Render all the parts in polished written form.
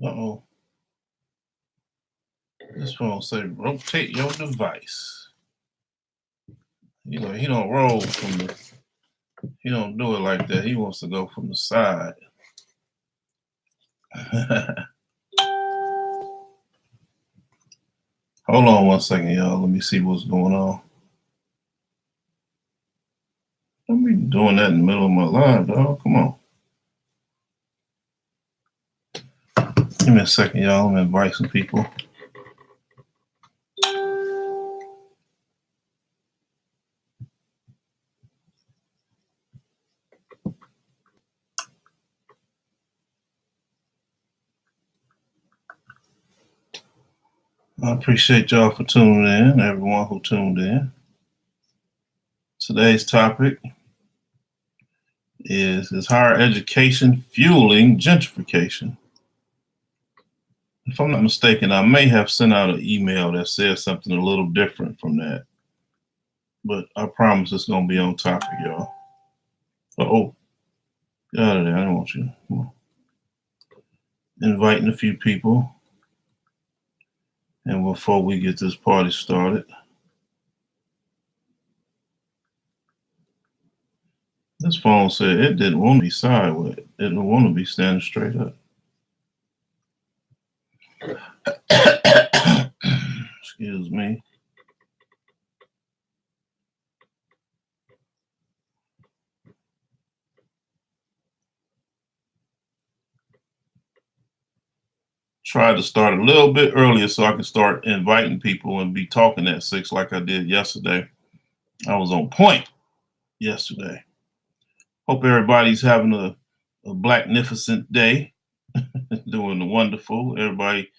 Uh-oh. This phone say rotate your device. You know, he don't roll from the, he don't do it like that. He wants to go from the side. Hold on one second, y'all. Let me see what's going on. Don't be doing that in the middle of my live, dog. Come on. Give me a second, y'all. I'm gonna invite some people. I appreciate y'all for tuning in, everyone who tuned in. Today's topic is higher education fueling gentrification? If I'm not mistaken, I may have sent out an email that says something a little different from that, but I promise it's going to be on topic, y'all. Oh, get out of there. I don't want you. Come on. Inviting a few people. And before we get this party started, this phone said it didn't want to be sideways. It didn't want to be standing straight up. Excuse me. Tried to start a little bit earlier so I could start inviting people and be talking at 6 like I did yesterday. I was on point yesterday. Hope everybody's having a blacknificent day. Doing wonderful. Everybody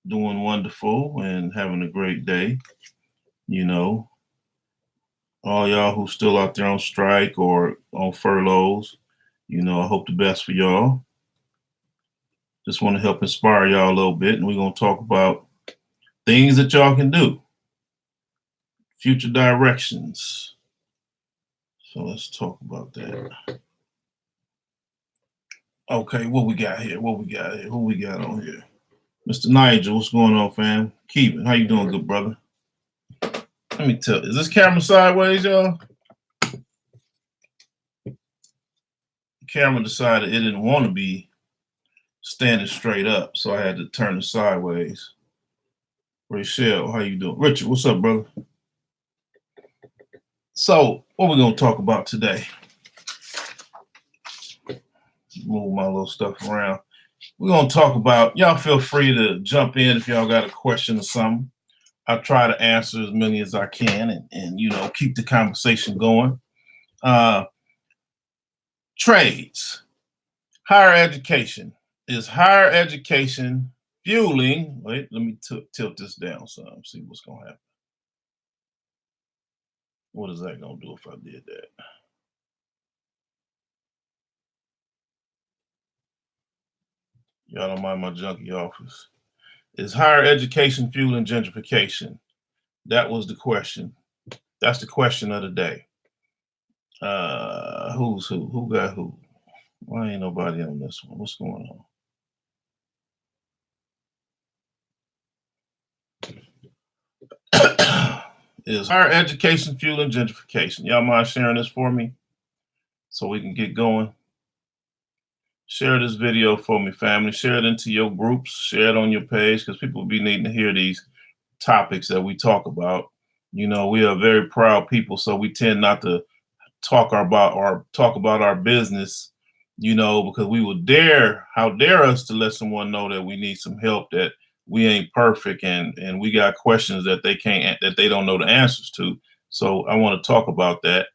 doing wonderful and having a great day. You know, all y'all who still out there on strike or on furloughs, you know, I hope the best for y'all. Just want to help inspire y'all a little bit, and we're going to talk about things that y'all can do, future directions. So let's talk about that. Okay, what we got here? Who we got on here? Mr. Nigel, what's going on, fam? Keevan, how you doing, good brother? Let me tell you, is this camera sideways, y'all? The camera decided it didn't want to be standing straight up, so I had to turn it sideways. Rachel, how you doing? Richard, what's up, brother? So, what we're going to talk about today? Move my little stuff around. We're going to talk about, y'all feel free to jump in if y'all got a question or something. I try to answer as many as I can and you know, keep the conversation going. Trades, higher education. Is higher education fueling? Wait, let me tilt this down some, see what's going to happen. What is that going to do if I did that? Y'all don't mind my junkie office. Is higher education fueling gentrification? That was the question. That's the question of the day. Who's who? Who got who? Why ain't nobody on this one? What's going on? Is higher education fueling gentrification? Y'all mind sharing this for me so we can get going? Share this video for me, family. Share it into your groups. Share it on your page because people will be needing to hear these topics that we talk about. You know, we are very proud people, so we tend not to talk about our business, you know, because we would how dare us to let someone know that we need some help, that we ain't perfect and we got questions that they don't know the answers to. So I want to talk about that,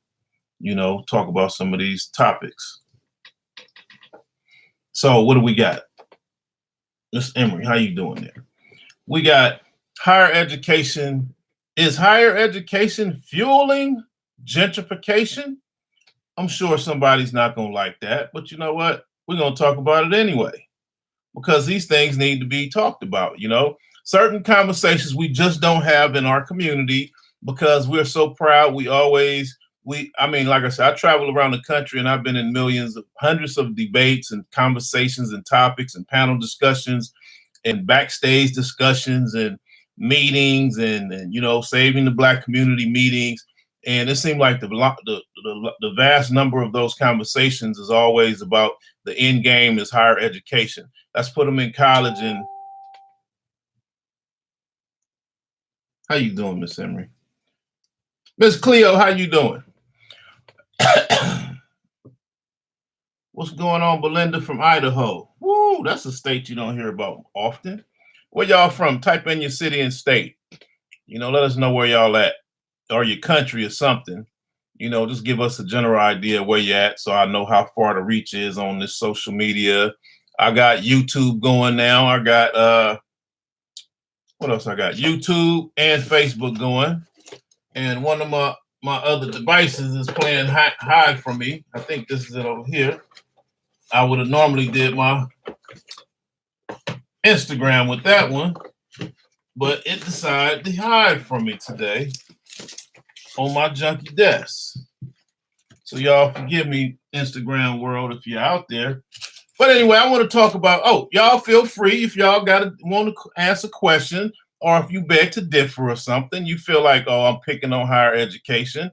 you know, talk about some of these topics. So what do we got? Miss Emery, how you doing there? We got higher education. Is higher education fueling gentrification? I'm sure somebody's not going to like that, but you know what? We're going to talk about it anyway, because these things need to be talked about. You know, certain conversations we just don't have in our community because we're so proud. We always I mean, like I said, I travel around the country and I've been in hundreds of debates and conversations and topics and panel discussions and backstage discussions and meetings and saving the Black community meetings. And it seemed like the vast number of those conversations is always about the end game is higher education. Let's put them in college. And how you doing, Miss Emery? Miss Cleo, how you doing? What's going on, Belinda from Idaho? Woo, that's a state you don't hear about often. Where y'all from? Type in your city and state. Let us know where y'all at, or your country or something. Just give us a general idea where you're at so I know how far the reach is on this social media. I got YouTube going now. I got what else I got? YouTube and Facebook going. And one of my other devices is playing hide from me. I think this is it over here. I would have normally did my Instagram with that one, but it decided to hide from me today on my junky desk. So y'all forgive me, Instagram world, if you're out there. But anyway, I want to talk about, y'all feel free if y'all want to ask a question, or if you beg to differ or something, you feel like, I'm picking on higher education.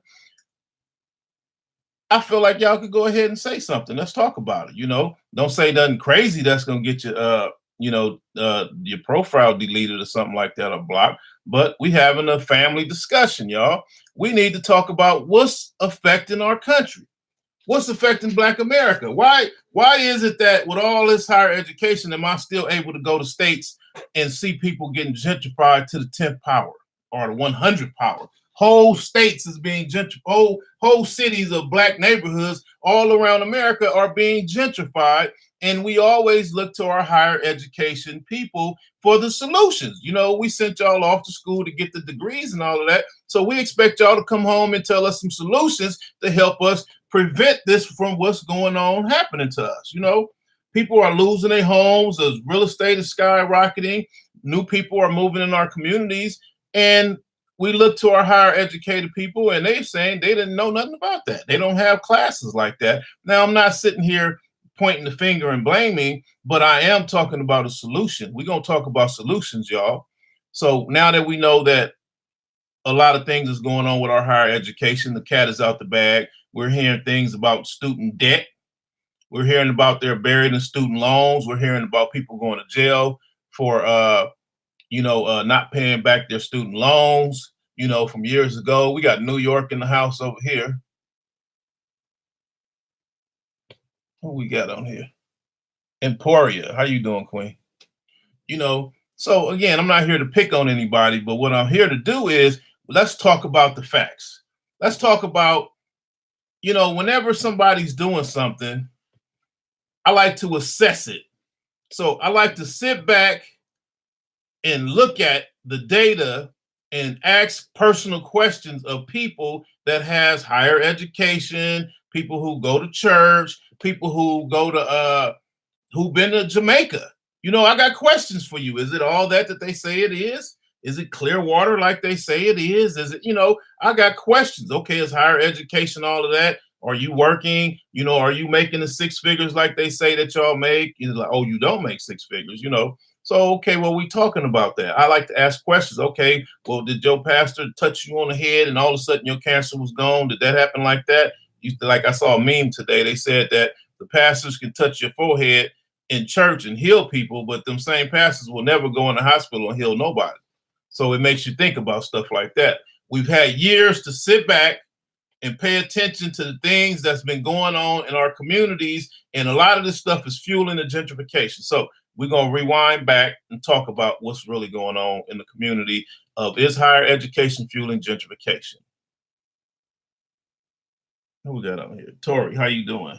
I feel like y'all could go ahead and say something. Let's talk about it. Don't say nothing crazy that's going to get you, your profile deleted or something like that or blocked. But we having a family discussion, y'all. We need to talk about what's affecting our country. What's affecting Black America? Why is it that with all this higher education, am I still able to go to states and see people getting gentrified to the 10th power or the 100th power? Whole states is being gentrified. Whole cities of Black neighborhoods all around America are being gentrified. And we always look to our higher education people for the solutions. We sent y'all off to school to get the degrees and all of that. So we expect y'all to come home and tell us some solutions to help us prevent this from what's going on happening to us. People are losing their homes as real estate is skyrocketing. New people are moving in our communities. And we look to our higher educated people and they're saying they didn't know nothing about that. They don't have classes like that. Now, I'm not sitting here pointing the finger and blaming, but I am talking about a solution. We're going to talk about solutions, y'all. So now that we know that a lot of things is going on with our higher education, the cat is out the bag. We're hearing things about student debt. We're hearing about they're buried in student loans. We're hearing about people going to jail for, not paying back their student loans, from years ago. We got New York in the house over here. What we got on here? Emporia. How you doing, Queen? So again, I'm not here to pick on anybody, but what I'm here to do is let's talk about the facts. Let's talk about, whenever somebody's doing something, I like to assess it. So I like to sit back and look at the data and ask personal questions of people that has higher education, people who go to church, people who go to who've been to Jamaica. I got questions for you. Is it all that they say it is? Is it clear water like they say it is? Is it, I got questions. Okay, is higher education all of that? Are you working? Are you making the six figures like they say that y'all make? Like, oh, you don't make six figures, So, okay, well, we talking about that. I like to ask questions. Okay, well, did your pastor touch you on the head and all of a sudden your cancer was gone? Did that happen like that? Like I saw a meme today. They said that the pastors can touch your forehead in church and heal people, but them same pastors will never go in the hospital and heal nobody. So it makes you think about stuff like that. We've had years to sit back and pay attention to the things that's been going on in our communities. And a lot of this stuff is fueling the gentrification. So we're going to rewind back and talk about what's really going on in the community of is higher education fueling gentrification. Who we got on here? Tori, how you doing?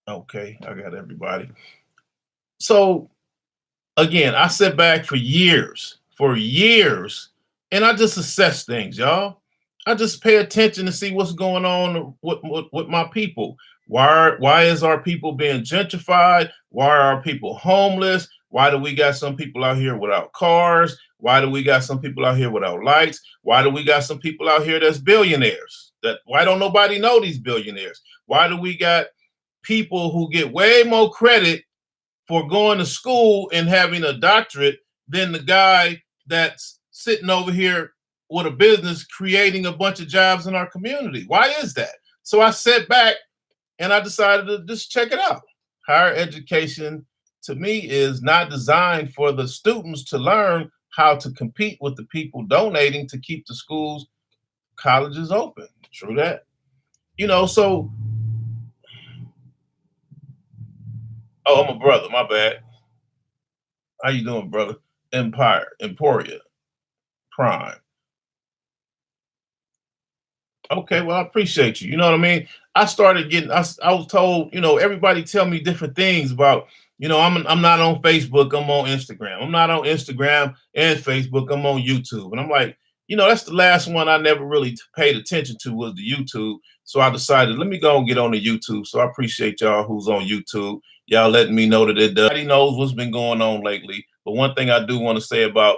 Okay, I got everybody. So again, I sat back for years, and I just assess things, y'all. I just pay attention to see what's going on with my people. Why is our people being gentrified? Why are our people homeless? Why do we got some people out here without cars? Why do we got some people out here without lights? Why do we got some people out here that's billionaires? Why don't nobody know these billionaires? Why do we got people who get way more credit for going to school and having a doctorate than the guy that's sitting over here with a business creating a bunch of jobs in our community? Why is that? So I sat back and I decided to just check it out. Higher education to me is not designed for the students to learn how to compete with the people donating to keep the schools, colleges open. True that. So, oh, I'm a brother, my bad. How you doing, brother? Emporia, Prime. Okay, well, I appreciate you. You know what I mean? I started getting, I was told, everybody tell me different things about, I'm not on Facebook, I'm on Instagram. I'm not on Instagram and Facebook, I'm on YouTube. And I'm like, that's the last one I never really paid attention to was the YouTube. So I decided, let me go and get on the YouTube. So I appreciate y'all who's on YouTube. Y'all letting me know that everybody knows what's been going on lately. But one thing I do want to say about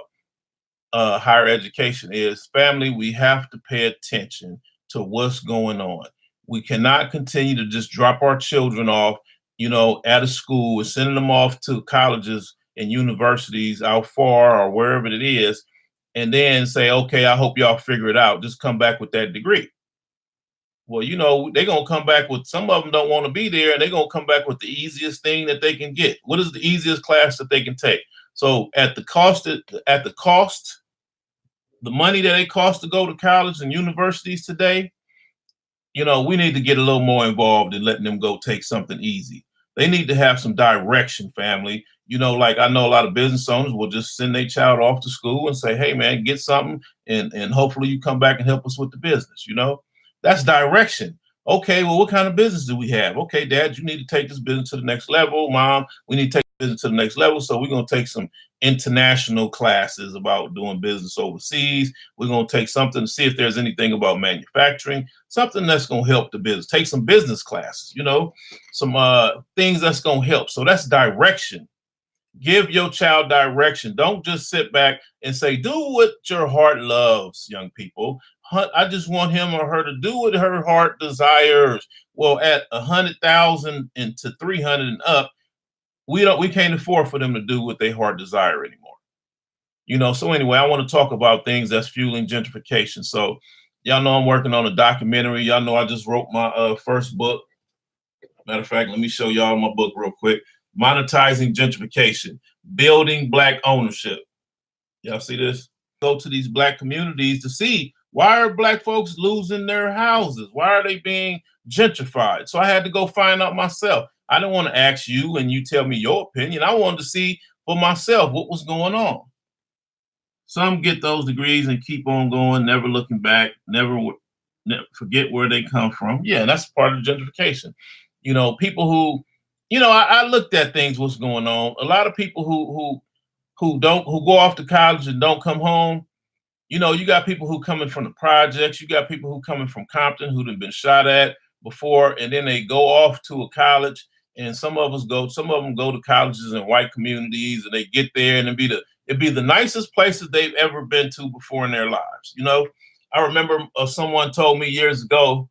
higher education is family, we have to pay attention to what's going on. We cannot continue to just drop our children off, at a school and sending them off to colleges and universities out far or wherever it is, and then say, okay, I hope y'all figure it out. Just come back with that degree. Well, they're going to come back with, some of them don't want to be there, and they're going to come back with the easiest thing that they can get. What is the easiest class that they can take? So at the cost, the money that it costs to go to college and universities today, we need to get a little more involved in letting them go take something easy. They need to have some direction, family. Like I know a lot of business owners will just send their child off to school and say, hey, man, get something. And hopefully you come back and help us with the business. That's direction. Okay, well, what kind of business do we have? Okay, Dad, you need to take this business to the next level. Mom, we need to take business to the next level. So we're going to take some international classes about doing business overseas. We're going to take something to see if there's anything about manufacturing, something that's going to help the business. Take some business classes, some things that's going to help. So that's direction. Give your child direction. Don't just sit back and say, do what your heart loves, young people. I just want him or her to do what her heart desires. Well, at 100,000 and to 300 and up, we can't afford for them to do what their heart desire anymore. So anyway, I want to talk about things that's fueling gentrification. So y'all know I'm working on a documentary. Y'all know I just wrote my first book. Matter of fact, let me show y'all my book real quick. Monetizing Gentrification, Building Black Ownership. Y'all see this? Go to these Black communities to see, why are Black folks losing their houses? Why are they being gentrified? So I had to go find out myself. I didn't want to ask you and you tell me your opinion. I wanted to see for myself what was going on. Some get those degrees and keep on going, never looking back, never forget where they come from. Yeah, that's part of gentrification. People who, I looked at things, what's going on. A lot of people who go off to college and don't come home. You got people who coming from the projects. You got people who coming from Compton who've been shot at before, and then they go off to a college. And some of them go to colleges in white communities, and they get there, and it'd be the nicest places they've ever been to before in their lives. I remember someone told me years ago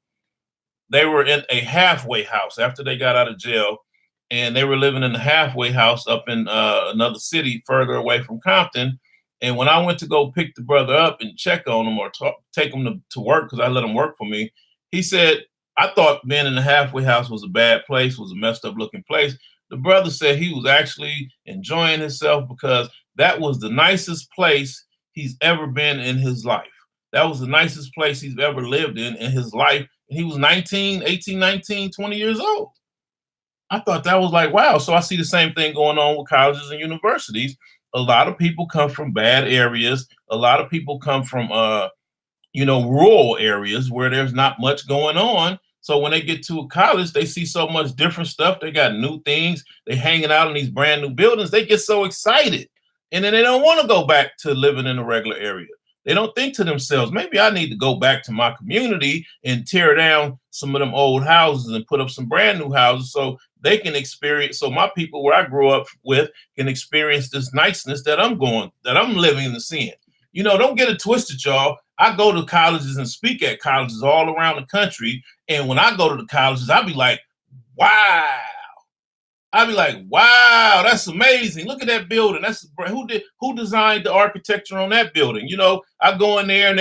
they were in a halfway house after they got out of jail, and they were living in a halfway house up in another city further away from Compton. And when I went to go pick the brother up and check on him or take him to work, because I let him work for me, he said, I thought being in the halfway house was a bad place, was a messed up looking place. The brother said he was actually enjoying himself because that was the nicest place he's ever been in his life. That was the nicest place he's ever lived in his life. And he was 18, 19, 20 years old. I thought that was like, wow. So I see the same thing going on with colleges and universities. A lot of people come from bad areas. A lot of people come from, rural areas where there's not much going on. So when they get to a college, they see so much different stuff. They got new things. They hanging out in these brand new buildings. They get so excited. And then they don't want to go back to living in a regular area. They don't think to themselves, maybe I need to go back to my community and tear down some of them old houses and put up some brand new houses so they can experience. So my people where I grew up with can experience this niceness that I'm living in the sin. Don't get it twisted, y'all. I go to colleges and speak at colleges all around the country. And when I go to the colleges, I'll be like, wow. I'd be like, wow, that's amazing. Look at that building. Who designed the architecture on that building? I go in there and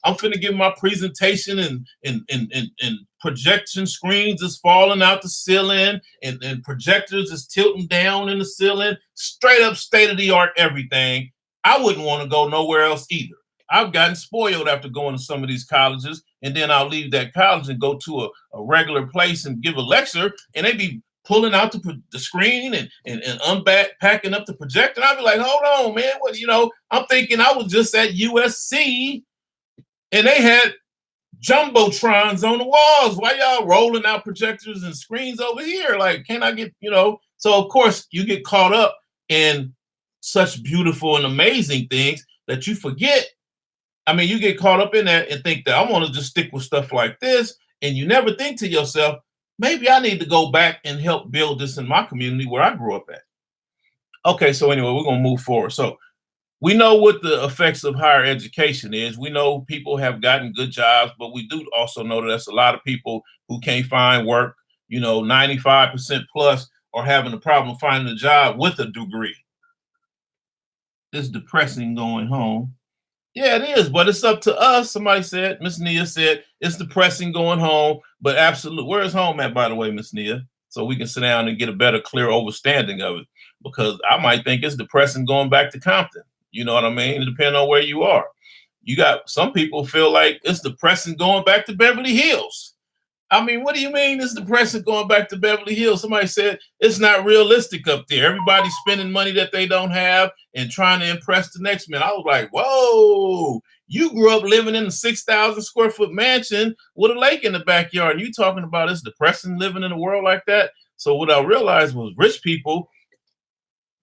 I'm finna give my presentation and projection screens is falling out the ceiling and projectors is tilting down in the ceiling, straight up state of the art everything. I wouldn't want to go nowhere else either. I've gotten spoiled after going to some of these colleges, and then I'll leave that college and go to a regular place and give a lecture, and they be pulling out the screen and packing up the projector. I'd be like, hold on, man. I'm thinking I was just at USC and they had jumbotrons on the walls. Why y'all rolling out projectors and screens over here? Like, can I get, So of course you get caught up in such beautiful and amazing things that you forget. I mean, you get caught up in that and think that I want to just stick with stuff like this. And you never think to yourself, maybe I need to go back and help build this in my community where I grew up at. Okay, so anyway, we're going to move forward. So we know what the effects of higher education is. We know people have gotten good jobs, but we do also know that there's a lot of people who can't find work. 95% plus are having a problem finding a job with a degree. It's depressing going home. Yeah, it is, but it's up to us. Somebody said, Miss Nia said, it's depressing going home, but absolutely. Where's home at, by the way, Miss Nia? So we can sit down and get a better, clear understanding of it, because I might think it's depressing going back to Compton. You know what I mean? It depends on where you are. You got some people feel like it's depressing going back to Beverly Hills. I mean, what do you mean it's depressing going back to Beverly Hills? Somebody said it's not realistic up there. Everybody's spending money that they don't have and trying to impress the next man. I was like, whoa, you grew up living in a 6,000 square foot mansion with a lake in the backyard. And you talking about it's depressing living in a world like that? So what I realized was rich people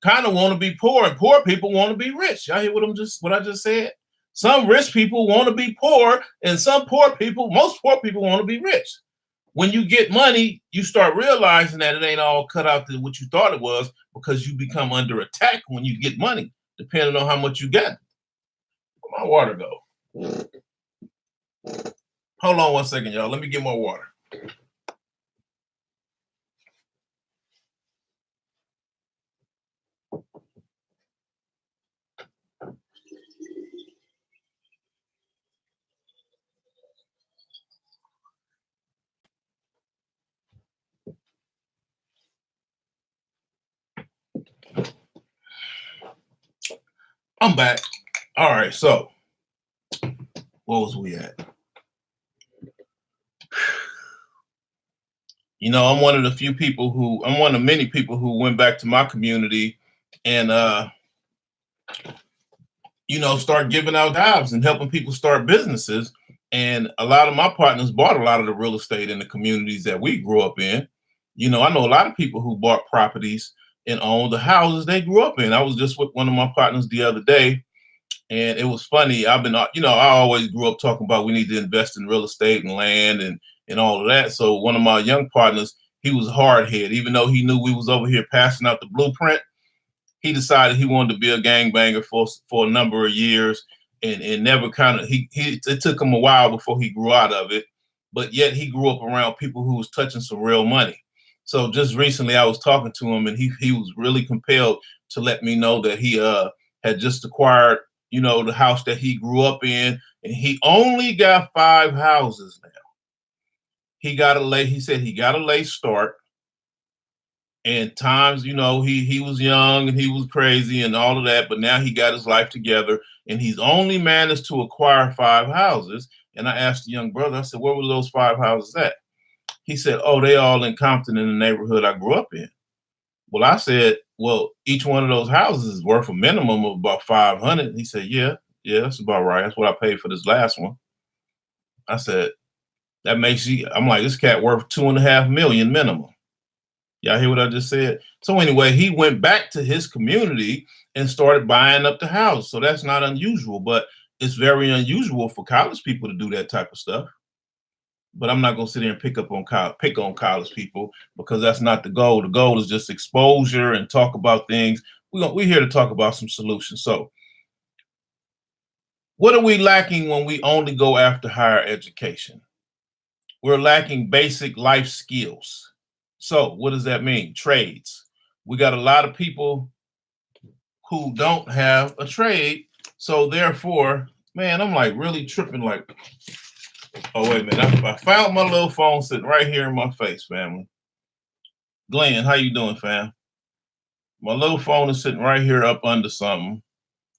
kind of want to be poor and poor people want to be rich. Y'all hear what I just said? Some rich people want to be poor and most poor people want to be rich. When you get money, you start realizing that it ain't all cut out to what you thought it was, because you become under attack when you get money, depending on how much you got. Where'd my water go? Hold on one second, y'all. Let me get more water. I'm back. All right, so what was we at? I'm one of the many people who went back to my community and start giving out jobs and helping people start businesses. And a lot of my partners bought a lot of the real estate in the communities that we grew up in. I know a lot of people who bought properties and owned the houses they grew up in. I was just with one of my partners the other day, and it was funny. I always grew up talking about we need to invest in real estate and land and all of that. So one of my young partners, he was hard headed, even though he knew we was over here passing out the blueprint. He decided he wanted to be a gangbanger for a number of years, and never it took him a while before he grew out of it, but yet he grew up around people who was touching some real money. So just recently I was talking to him, and he was really compelled to let me know that he had just acquired, the house that he grew up in, and he only got 5 houses now. He said he got a late start. And times, he was young and he was crazy and all of that, but now he got his life together and he's only managed to acquire 5 houses. And I asked the young brother, I said, where were those 5 houses at? He said, oh, they all in Compton in the neighborhood I grew up in. Well, I said, well, each one of those houses is worth a minimum of about 500. He said, yeah, that's about right. That's what I paid for this last one. I said, I'm like, this cat worth $2.5 million minimum. Y'all hear what I just said? So anyway, he went back to his community and started buying up the house. So that's not unusual, but it's very unusual for college people to do that type of stuff. but I'm not gonna sit there and pick on college people, because that's not the goal. The goal is just exposure and talk about things. We're here to talk about some solutions. So, what are we lacking when we only go after higher education? We're lacking basic life skills. So, what does that mean? Trades. We got a lot of people who don't have a trade. So, therefore, man, I'm like really tripping. Like, oh, wait a minute. I found my little phone sitting right here in my face, family. Glenn, how you doing, fam? My little phone is sitting right here up under something.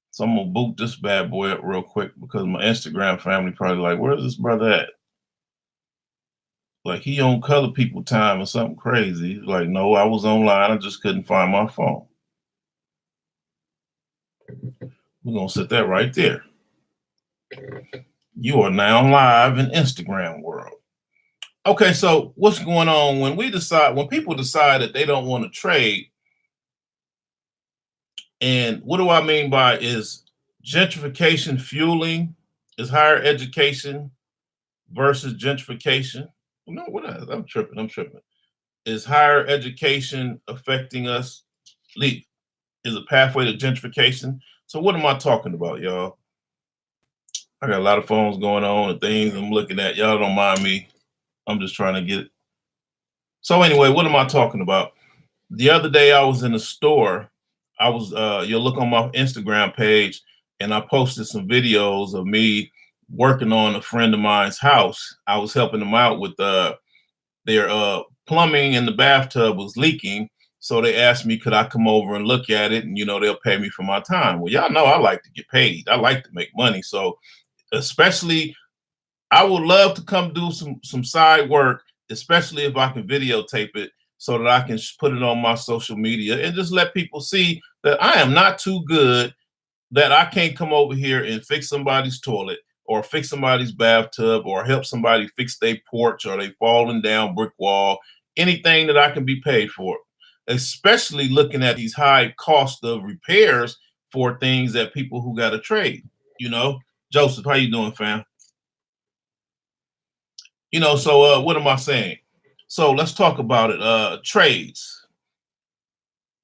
So I'm gonna boot this bad boy up real quick, because my Instagram family probably like, where's this brother at? Like, he on color people time or something crazy. He's like, no, I was online. I just couldn't find my phone. We're gonna set that right there. You are now live in Instagram world. Okay, so what's going on when people decide that they don't want to trade? And what do I mean by is gentrification fueling? Is higher education versus gentrification? No, I'm tripping. Is higher education affecting us? Leave. Is a pathway to gentrification? So what am I talking about, y'all? I got a lot of phones going on and things I'm looking at. Y'all don't mind me. I'm just trying to get it. So anyway, what am I talking about? The other day I was in a store. You'll look on my Instagram page, and I posted some videos of me working on a friend of mine's house. I was helping them out with their plumbing in the bathtub was leaking. So they asked me, could I come over and look at it? And, they'll pay me for my time. Well, y'all know I like to get paid. I like to make money. So especially, I would love to come do some side work, especially if I can videotape it so that I can put it on my social media and just let people see that I am not too good, that I can't come over here and fix somebody's toilet or fix somebody's bathtub or help somebody fix their porch or they falling down brick wall, anything that I can be paid for, especially looking at these high cost of repairs for things that people who got a trade, Joseph, how you doing, fam? So what am I saying? So let's talk about it. Trades.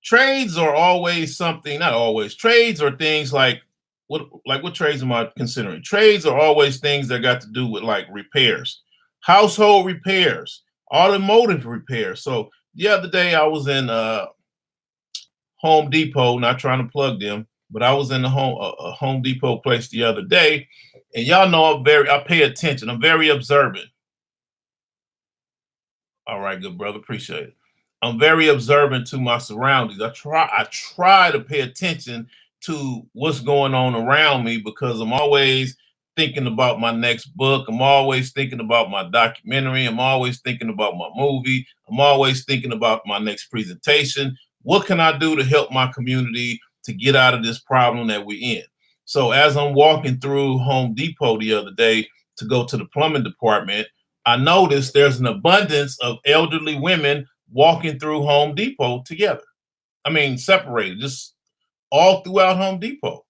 Trades are always something, not always. Trades are things like what trades am I considering? Trades are always things that got to do with like repairs, household repairs, automotive repairs. So the other day I was in Home Depot, not trying to plug them, but I was in the Home Depot place the other day, and y'all know I pay attention. I'm very observant. All right, good brother. Appreciate it. I'm very observant to my surroundings. I try to pay attention to what's going on around me, because I'm always thinking about my next book. I'm always thinking about my documentary. I'm always thinking about my movie. I'm always thinking about my next presentation. What can I do to help my community to get out of this problem that we're in? So as I'm walking through Home Depot the other day to go to the plumbing department, I noticed there's an abundance of elderly women walking through Home Depot together. I mean, separated, just all throughout Home Depot.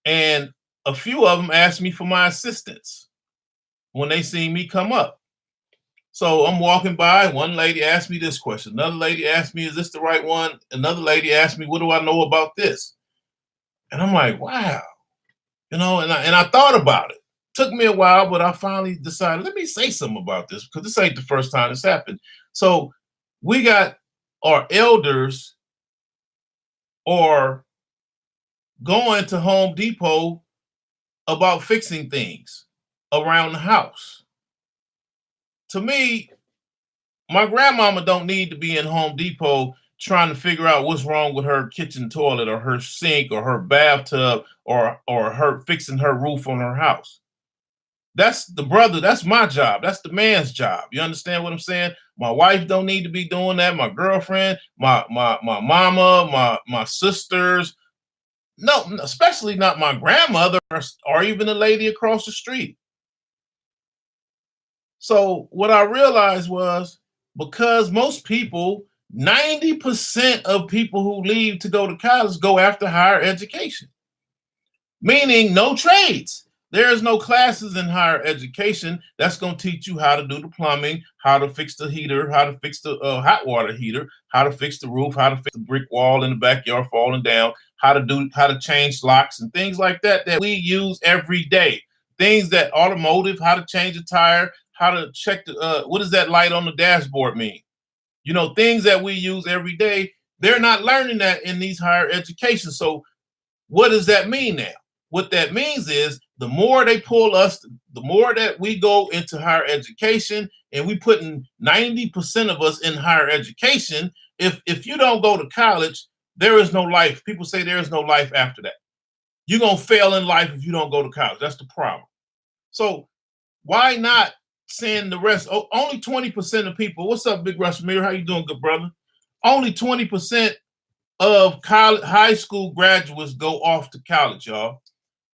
And a few of them asked me for my assistance when they see me come up. So I'm walking by. One lady asked me this question. Another lady asked me, is this the right one? Another lady asked me, what do I know about this? And I'm like, wow. And I thought about it. Took me a while, but I finally decided, let me say something about this, because this ain't the first time this happened. So we got our elders are going to Home Depot about fixing things around the house. To me, my grandmama don't need to be in Home Depot trying to figure out what's wrong with her kitchen toilet or her sink or her bathtub or her fixing her roof on her house. That's my job. That's the man's job. You understand what I'm saying? My wife don't need to be doing that. My girlfriend, my mama, my sisters. No, especially not my grandmother or even the lady across the street. So what I realized was, because most people, 90% of people who leave to go to college go after higher education, meaning no trades. There's no classes in higher education that's going to teach you how to do the plumbing, how to fix the heater, how to fix the hot water heater, how to fix the roof, how to fix the brick wall in the backyard falling down, how to change locks and things like that that we use every day. Things that automotive, how to change a tire, how to check the what does that light on the dashboard mean? You know, things that we use every day. They're not learning that in these higher education. So what does that mean now? What that means is the more they pull us, the more that we go into higher education, and we putting 90% of us in higher education. If you don't go to college, there is no life. People say there is no life after that. You're gonna fail in life if you don't go to college. That's the problem. So why not send the rest? Oh, only 20% of people. What's up, Big Rush Mirror? How you doing, good brother? Only 20% of college, high school graduates go off to college, y'all.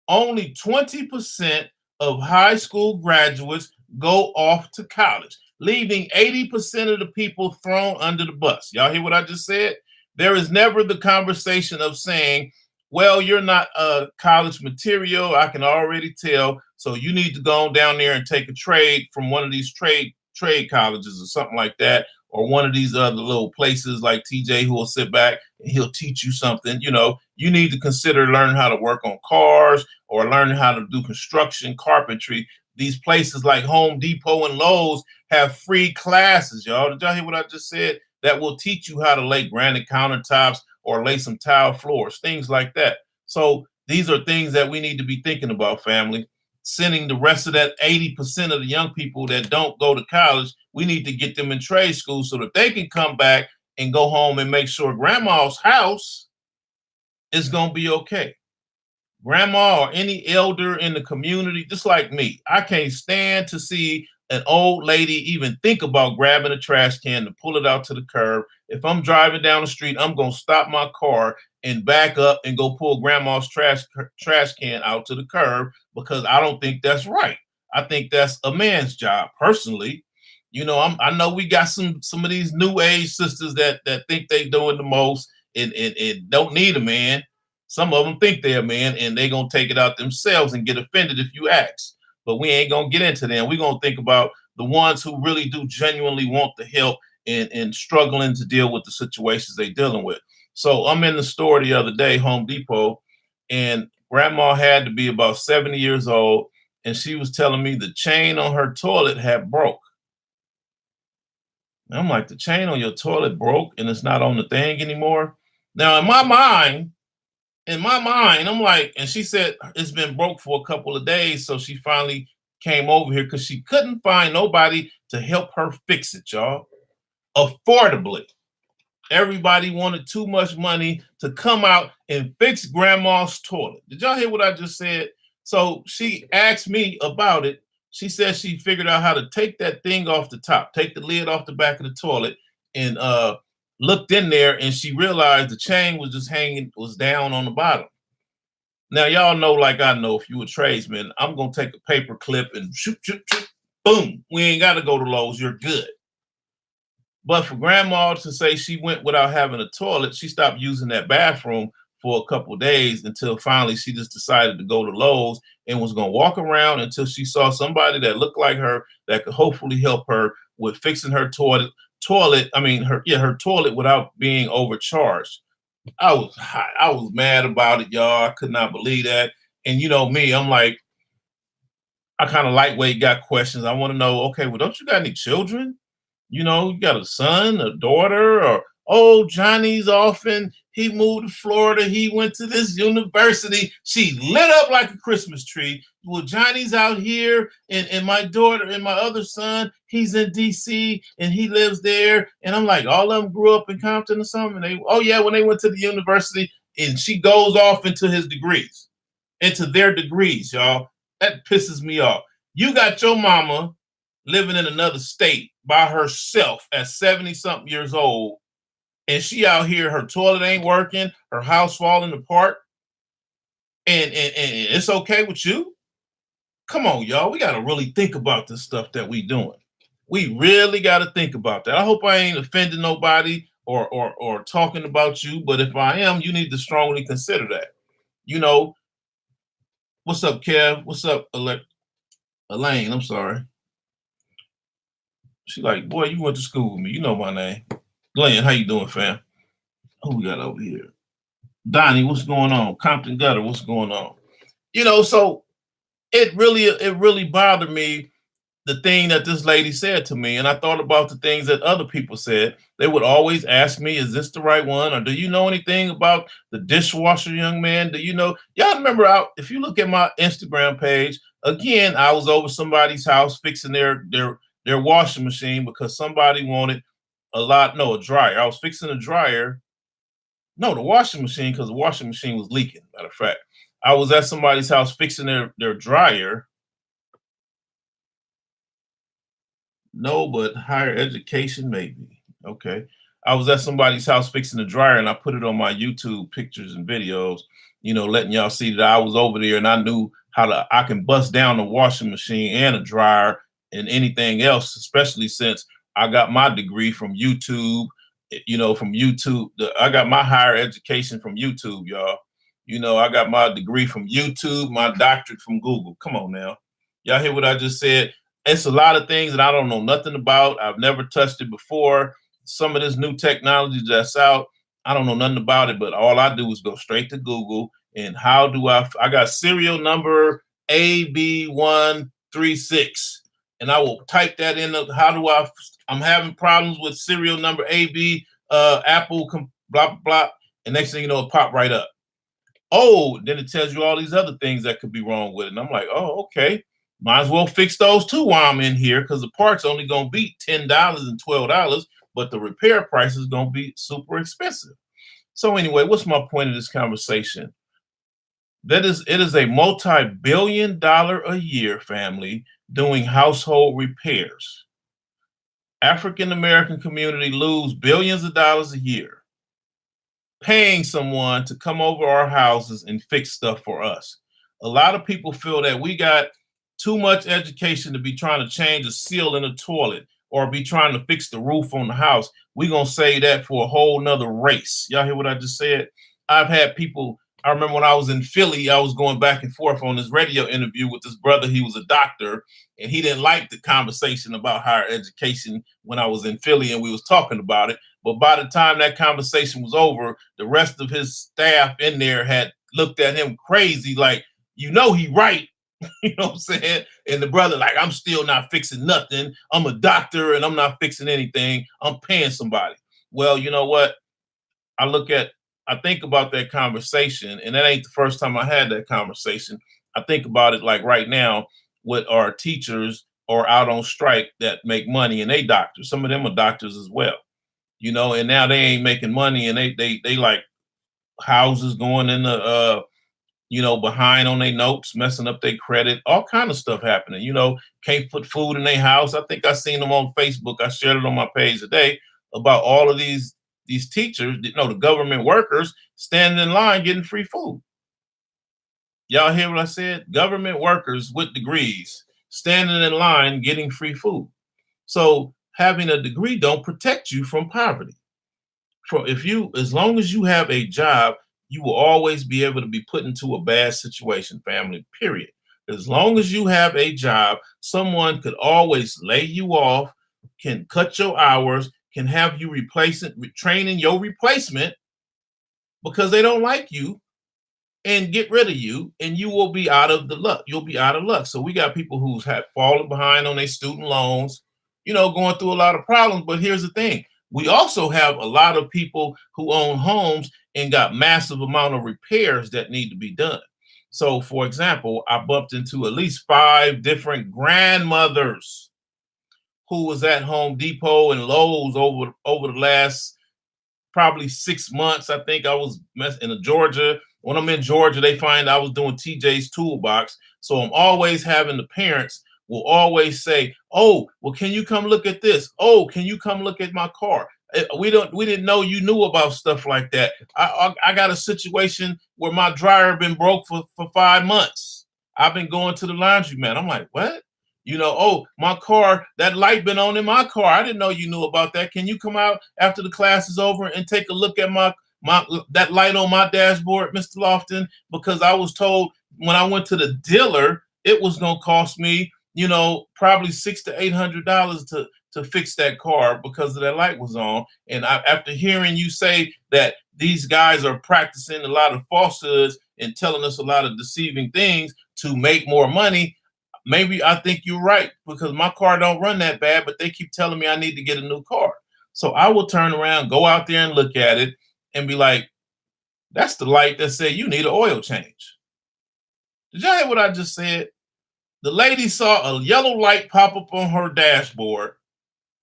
Only 20% of high school graduates go off to college, leaving 80% of the people thrown under the bus. Y'all hear what I just said? There is never the conversation of saying, well, you're not a college material. I can already tell. So you need to go on down there and take a trade from one of these trade colleges or something like that, or one of these other little places like TJ who will sit back and he'll teach you something. You know, you need to consider learning how to work on cars or learning how to do construction, carpentry. These places like Home Depot and Lowe's have free classes, y'all. Did y'all hear what I just said? That will teach you how to lay granite countertops or lay some tile floors, things like that. So these are things that we need to be thinking about, family. Sending the rest of that 80% of the young people that don't go to college, we need to get them in trade school so that they can come back and go home and make sure grandma's house is going to be okay. Grandma or any elder in the community, just like me, I can't stand to see an old lady even think about grabbing a trash can to pull it out to the curb. If I'm driving down the street, I'm going to stop my car and back up and go pull grandma's trash can out to the curb because I don't think that's right. I think that's a man's job personally. You know, I know we got some of these new age sisters that think they doing the most and don't need a man. Some of them think they're a man and they gonna take it out themselves and get offended if you ask. But we ain't gonna get into them. We're gonna think about the ones who really do genuinely want the help and struggling to deal with the situations they're dealing with. So I'm in the store the other day, Home Depot, and grandma had to be about 70 years old, and she was telling me the chain on her toilet had broke. And I'm like, the chain on your toilet broke and it's not on the thing anymore. Now, in my mind, I'm like, and she said it's been broke for a couple of days. So she finally came over here because she couldn't find nobody to help her fix it, y'all, affordably. Everybody wanted too much money to come out and fix grandma's toilet. Did y'all hear what I just said? So she asked me about it. She said she figured out how to take that thing off the top, take the lid off the back of the toilet, and looked in there and she realized the chain was just hanging, was down on the bottom. Now, y'all know, like I know, if you a tradesman, I'm gonna take a paper clip and shoot, shoot, shoot, boom. We ain't gotta go to Lowe's, you're good. But for grandma to say she went without having a toilet, she stopped using that bathroom for a couple of days until finally she just decided to go to Lowe's and was going to walk around until she saw somebody that looked like her that could hopefully help her with fixing her toilet. I mean, her toilet without being overcharged. I was hot. I was mad about it, y'all. I could not believe that. And you know me, I'm like, I kind of lightweight got questions. I want to know, okay, well, don't you got any children? You know, you got a son, a daughter, or oh, Johnny's off and he moved to Florida. He went to this university. She lit up like a Christmas tree. Well, Johnny's out here, and my daughter and my other son, he's in DC and he lives there. And I'm like, all of them grew up in Compton or something. And they, oh yeah, when they went to the university, and she goes off into his degrees, into their degrees, y'all. That pisses me off. You got your mama living in another state by herself at 70 something years old, and she out here, her toilet ain't working, her house falling apart, and it's okay with you? Come on, y'all. We got to really think about this stuff that we doing. We really got to think about that. I hope I ain't offending nobody or talking about you, but if I am, you need to strongly consider that. You know, What's up, Kev? What's up, Elaine? I'm sorry. She like, boy, you went to school with me. You know my name. Glenn, how you doing, fam? Who we got over here? Donnie, what's going on? Compton Gutter, what's going on? So it really bothered me, the thing that this lady said to me, and I thought about the things that other people said. They would always ask me, is this the right one? Or do you know anything about the dishwasher, young man? Do you know? Y'all remember if you look at my Instagram page, again, I was over somebody's house fixing their washing machine because somebody wanted a dryer. I was fixing a dryer. No, the washing machine, because the washing machine was leaking. Matter of fact, I was at somebody's house fixing their dryer. No, but higher education, maybe. Okay. I was at somebody's house fixing a dryer and I put it on my YouTube pictures and videos, letting y'all see that I was over there and I knew I can bust down the washing machine and a dryer and anything else, especially since I got my degree from YouTube, from YouTube. I got my higher education from YouTube, y'all. I got my degree from YouTube, my doctorate from Google. Come on now. Y'all hear what I just said? It's a lot of things that I don't know nothing about. I've never touched it before. Some of this new technology that's out, I don't know nothing about it, but all I do is go straight to Google and I got serial number AB136 and I will type that in. I'm having problems with serial number AB, Apple, blah, blah, blah. And next thing you know, it popped right up. Oh, then it tells you all these other things that could be wrong with it. And I'm like, oh, okay. Might as well fix those too while I'm in here, because the part's only going to be $10 and $12, but the repair price is going to be super expensive. So anyway, what's my point of this conversation? It is a multi-billion-dollar a year family doing household repairs. African American community lose billions of dollars a year paying someone to come over our houses and fix stuff for us. A lot of people feel that we got too much education to be trying to change a seal in a toilet or be trying to fix the roof on the house. We're going to say that for a whole nother race. Y'all hear what I just said? I've had people, I remember when I was in Philly, I was going back and forth on this radio interview with this brother. He was a doctor and he didn't like the conversation about higher education when I was in Philly and we was talking about it. But by the time that conversation was over, the rest of his staff in there had looked at him crazy, like, he right. You know what I'm saying? And the brother, like, I'm still not fixing nothing. I'm a doctor and I'm not fixing anything. I'm paying somebody. Well, you know what? I think about that conversation, and that ain't the first time I had that conversation. I think about it like right now with our teachers or out on strike that make money and they doctors. Some of them are doctors as well, and now they ain't making money and they like houses going in the behind on their notes, messing up their credit, all kind of stuff happening. Can't put food in their house. I think I seen them on Facebook. I shared it on my page today about all of these teachers, the government workers standing in line getting free food. Y'all hear what I said? Government workers with degrees standing in line getting free food. So having a degree don't protect you from poverty. As long as you have a job, you will always be able to be put into a bad situation, family, period. As long as you have a job, someone could always lay you off, can cut your hours, can have you training your replacement because they don't like you and get rid of you, and you will be out of the luck. You'll be out of luck. So we got people who's fallen behind on their student loans, going through a lot of problems. But here's the thing. We also have a lot of people who own homes and got massive amount of repairs that need to be done. So, for example, I bumped into at least 5 different grandmothers who was at Home Depot and Lowe's over the last probably 6 months. I think I was in Georgia. When I'm in Georgia, they find I was doing TJ's Toolbox. So I'm always having the parents will always say, oh, well, can you come look at this? Oh, can you come look at my car? We didn't know you knew about stuff like that. I got a situation where my dryer been broke for 5 months. I've been going to the laundromat. I'm like, what? Oh, my car, that light been on in my car. I didn't know you knew about that. Can you come out after the class is over and take a look at that light on my dashboard, Mr. Lofton? Because I was told When I went to the dealer, it was gonna cost me, probably $600 to $800 to fix that car because of that light was on. And after hearing you say that these guys are practicing a lot of falsehoods and telling us a lot of deceiving things to make more money, maybe I think you're right because my car don't run that bad, but they keep telling me I need to get a new car. So I will turn around, go out there and look at it and be like, that's the light that said you need an oil change. Did y'all hear what I just said? The lady saw a yellow light pop up on her dashboard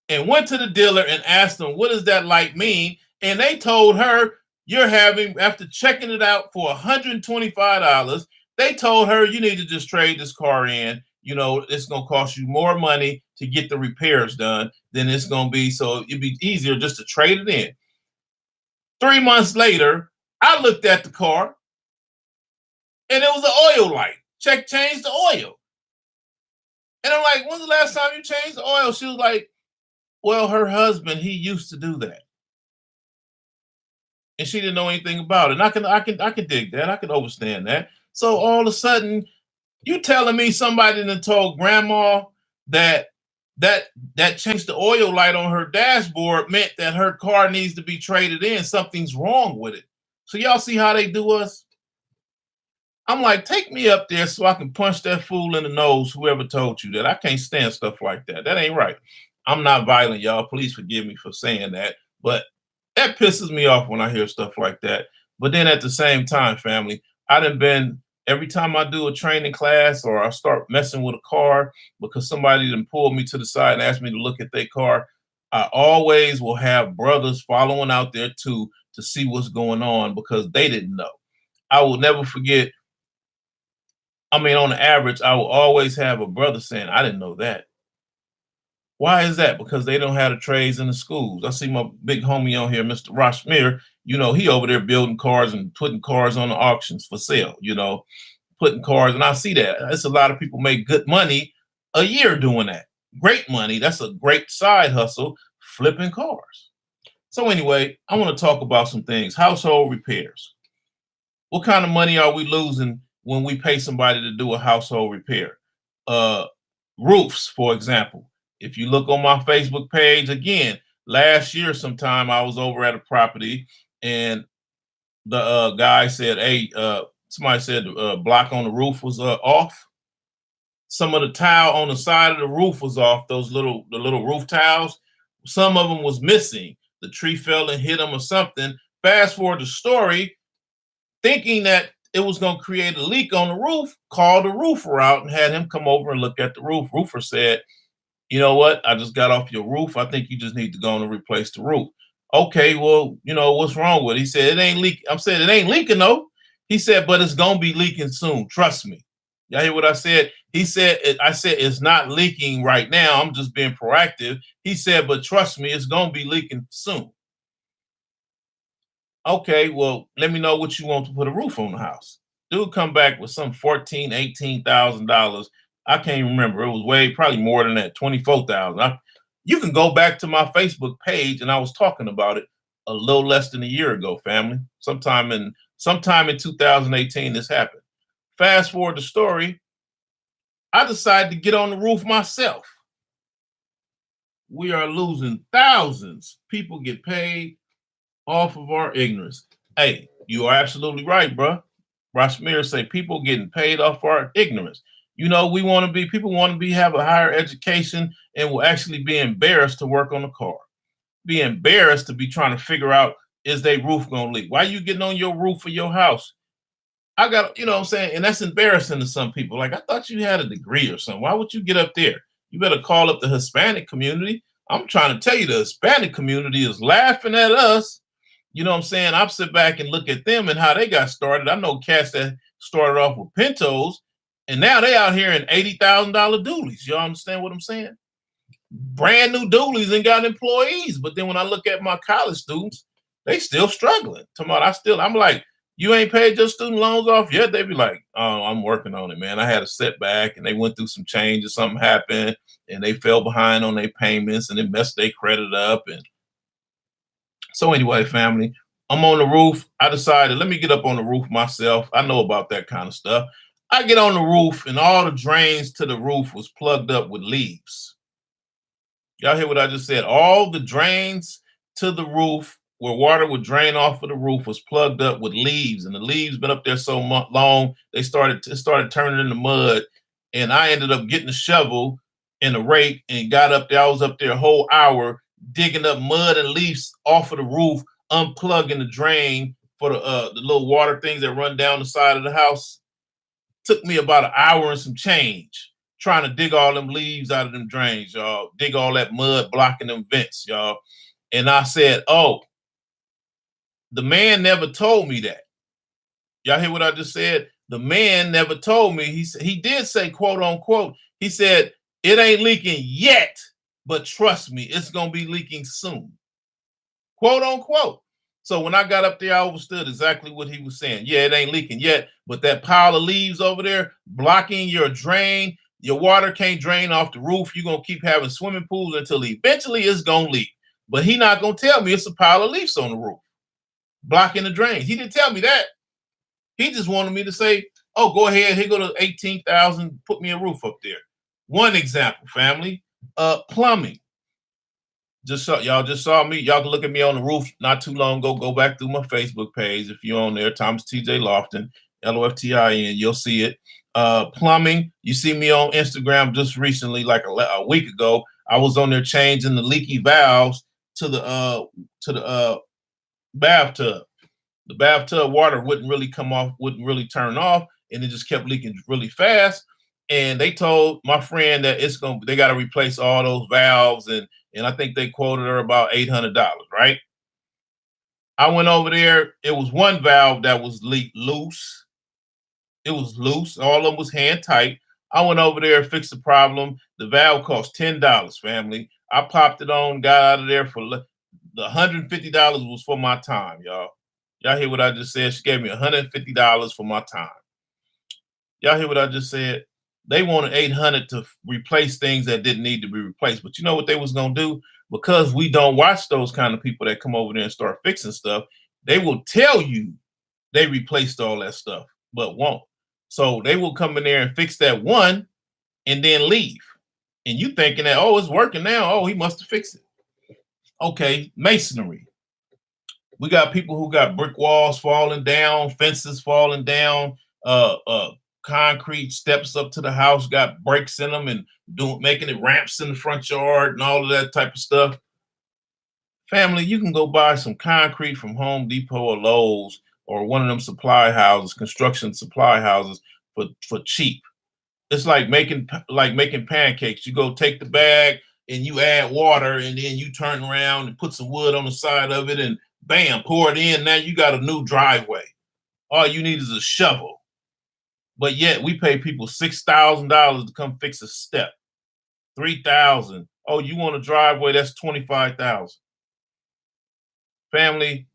and went to the dealer and asked them, what does that light mean? And they told her, after checking it out for $125, they told her, you need to just trade this car in. It's going to cost you more money to get the repairs done than it's going to be. So it'd be easier just to trade it in. 3 months later, I looked at the car and it was an oil light. Change the oil. And I'm like, when's the last time you changed the oil? She was like, well, her husband, he used to do that. And she didn't know anything about it. And I can dig that. I can understand that. So all of a sudden, you telling me somebody done told grandma that changed the oil light on her dashboard meant that her car needs to be traded in. Something's wrong with it. So y'all see how they do us? I'm like, take me up there so I can punch that fool in the nose, whoever told you that. I can't stand stuff like that. That ain't right. I'm not violent, y'all. Please forgive me for saying that. But that pisses me off when I hear stuff like that. But then at the same time, family, I done been, every time I do a training class or I start messing with a car because somebody done pulled me to the side and asked me to look at their car, I always will have brothers following out there too to see what's going on because they didn't know. I will never forget. I mean, on the average, I will always have a brother saying, I didn't know that. Why is that? Because they don't have the trades in the schools. I see my big homie on here, Mr. Rashmir, he over there building cars and putting cars on the auctions for sale, putting cars. And I see that. It's a lot of people make good money a year doing that. Great money. That's a great side hustle, flipping cars. So anyway, I want to talk about some things. Household repairs. What kind of money are we losing when we pay somebody to do a household repair? Roofs, for example. If you look on my Facebook page, again, last year sometime I was over at a property and the guy said, hey, somebody said the block on the roof was off. Some of the tile on the side of the roof was off, the little roof tiles. Some of them was missing. The tree fell and hit them or something. Fast forward the story, thinking that it was going to create a leak on the roof, called the roofer out and had him come over and look at the roof. Roofer said, you know what? I just got off your roof. I think you just need to go and replace the roof. Okay, well, what's wrong with it? He said, it ain't leaking. I said, it ain't leaking, though. He said, but it's going to be leaking soon. Trust me. Y'all hear what I said? He said, I said, it's not leaking right now. I'm just being proactive. He said, but trust me, it's going to be leaking soon. Okay, well, let me know what you want to put a roof on the house. Dude come back with some $14,000, $18,000. I can't remember. It was probably more than that, 24,000. You can go back to my Facebook page, and I was talking about it a little less than a year ago, family. Sometime in 2018, this happened. Fast forward the story, I decided to get on the roof myself. We are losing thousands. People get paid off of our ignorance. Hey, you are absolutely right, bro. Rashmir say people getting paid off our ignorance. People want to have a higher education and will actually be embarrassed to work on a car. Be embarrassed to be trying to figure out, is their roof going to leak? Why are you getting on your roof of your house? I got, what I'm saying? And that's embarrassing to some people. Like, I thought you had a degree or something. Why would you get up there? You better call up the Hispanic community. I'm trying to tell you, the Hispanic community is laughing at us. You know what I'm saying? I sit back and look at them and how they got started. I know cats that started off with Pintos, and now they out here in $80,000 dualies. Y'all understand what I'm saying? Brand new dualies and got employees. But then when I look at my college students, they still struggling. I'm like, you ain't paid your student loans off yet? They be like, oh, I'm working on it, man. I had a setback and they went through some changes. Something happened and they fell behind on their payments and it messed their credit up. And so anyway, family, I'm on the roof. I decided, let me get up on the roof myself. I know about that kind of stuff. I get on the roof and all the drains to the roof was plugged up with leaves. Y'all hear what I just said? All the drains to the roof where water would drain off of the roof was plugged up with leaves, and the leaves been up there so long it started turning into mud, and I ended up getting a shovel and a rake and got up there. I was up there a whole hour digging up mud and leaves off of the roof, unplugging the drain for the little water things that run down the side of the house. Took me about an hour and some change trying to dig all them leaves out of them drains, y'all. Dig all that mud blocking them vents, y'all. And I said, oh, the man never told me that. Y'all hear what I just said? The man never told me. He did say, quote unquote, he said, it ain't leaking yet, but trust me, it's going to be leaking soon. Quote unquote. So when I got up there, I understood exactly what he was saying. Yeah, it ain't leaking yet, but that pile of leaves over there blocking your drain, your water can't drain off the roof. You're going to keep having swimming pools until eventually it's going to leak. But he not going to tell me it's a pile of leaves on the roof blocking the drains. He didn't tell me that. He just wanted me to say, oh, go ahead. Here go to 18,000. Put me a roof up there. One example, family, plumbing. Y'all just saw me. Y'all can look at me on the roof not too long ago. Go back through my Facebook page if you're on there. Thomas TJ Lofton, Loftin. You'll see it. Plumbing. You see me on Instagram just recently, like a week ago. I was on there changing the leaky valves to the bathtub. The bathtub water wouldn't really come off, wouldn't really turn off, and it just kept leaking really fast. And they told my friend that they got to replace all those valves, and I think they quoted her about $800, right? I went over there. It was one valve that was loose. It was loose. All of them was hand tight. I went over there and fixed the problem. The valve cost $10, family. I popped it on, got out of there for the $150 was for my time, y'all. Y'all hear what I just said? She gave me $150 for my time. Y'all hear what I just said? They wanted $800 to replace things that didn't need to be replaced. But you know what they was going to do? Because we don't watch those kind of people that come over there and start fixing stuff, they will tell you they replaced all that stuff, but won't. So they will come in there and fix that one and then leave. And you thinking that, oh, it's working now. Oh, he must have fixed it. Okay, masonry. We got people who got brick walls falling down, fences falling down, concrete steps up to the house, got breaks in them and making it ramps in the front yard and all of that type of stuff. Family, you can go buy some concrete from Home Depot or Lowe's or one of them supply houses, construction supply houses for cheap. It's like making pancakes. You go take the bag and you add water and then you turn around and put some wood on the side of it and bam, pour it in. Now you got a new driveway. All you need is a shovel. But yet we pay people $6,000 to come fix a step. $3,000. Oh, you want a driveway? That's $25,000. Family,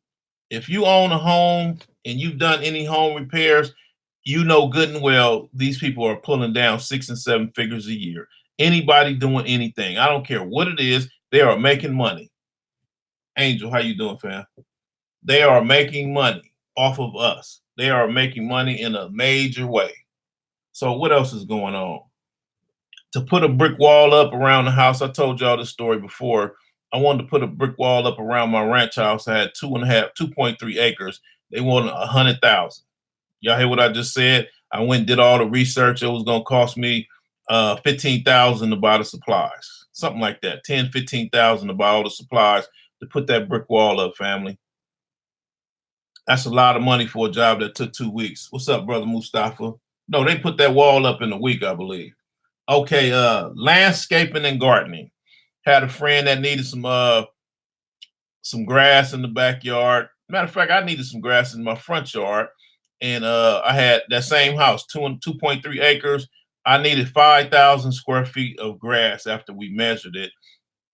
if you own a home and you've done any home repairs, you know good and well these people are pulling down 6 and 7 figures a year. Anybody doing anything, I don't care what it is, they are making money. Angel, how you doing, fam? They are making money off of us. They are making money in a major way. So what else is going on? To put a brick wall up around the house, I told y'all this story before. I wanted to put a brick wall up around my ranch house. I had 2.3 acres. They wanted 100,000. Y'all hear what I just said? I went and did all the research. It was going to cost me 15,000 to buy the supplies, something like that. 10, 15,000 to buy all the supplies to put that brick wall up, family. That's a lot of money for a job that took 2 weeks. What's up, brother Mustafa? No, they put that wall up in a week, I believe. Okay, landscaping and gardening. Had a friend that needed some grass in the backyard. Matter of fact, I needed some grass in my front yard. And I had that same house, 2.3 acres. I needed 5,000 square feet of grass after we measured it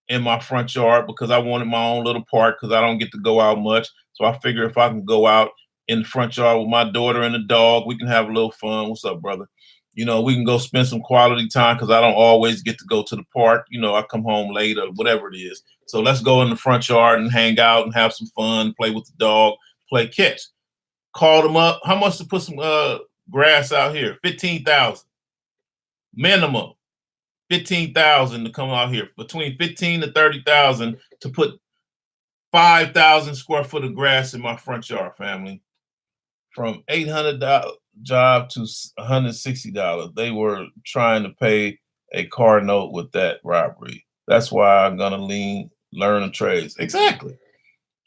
in my front yard because I wanted my own little park because I don't get to go out much. So I figure if I can go out in the front yard with my daughter and the dog, we can have a little fun. What's up, brother? You know, we can go spend some quality time because I don't always get to go to the park. You know, I come home late or whatever it is. So let's go in the front yard and hang out and have some fun, play with the dog, play catch. Called them up. How much to put some grass out here, 15,000 minimum. 15,000 to come out here, between 15 to 30,000 to put 5,000 square foot of grass in my front yard, family. From $800 job to $160. They were trying to pay a car note with that robbery. That's why I'm gonna learn the trades. Exactly.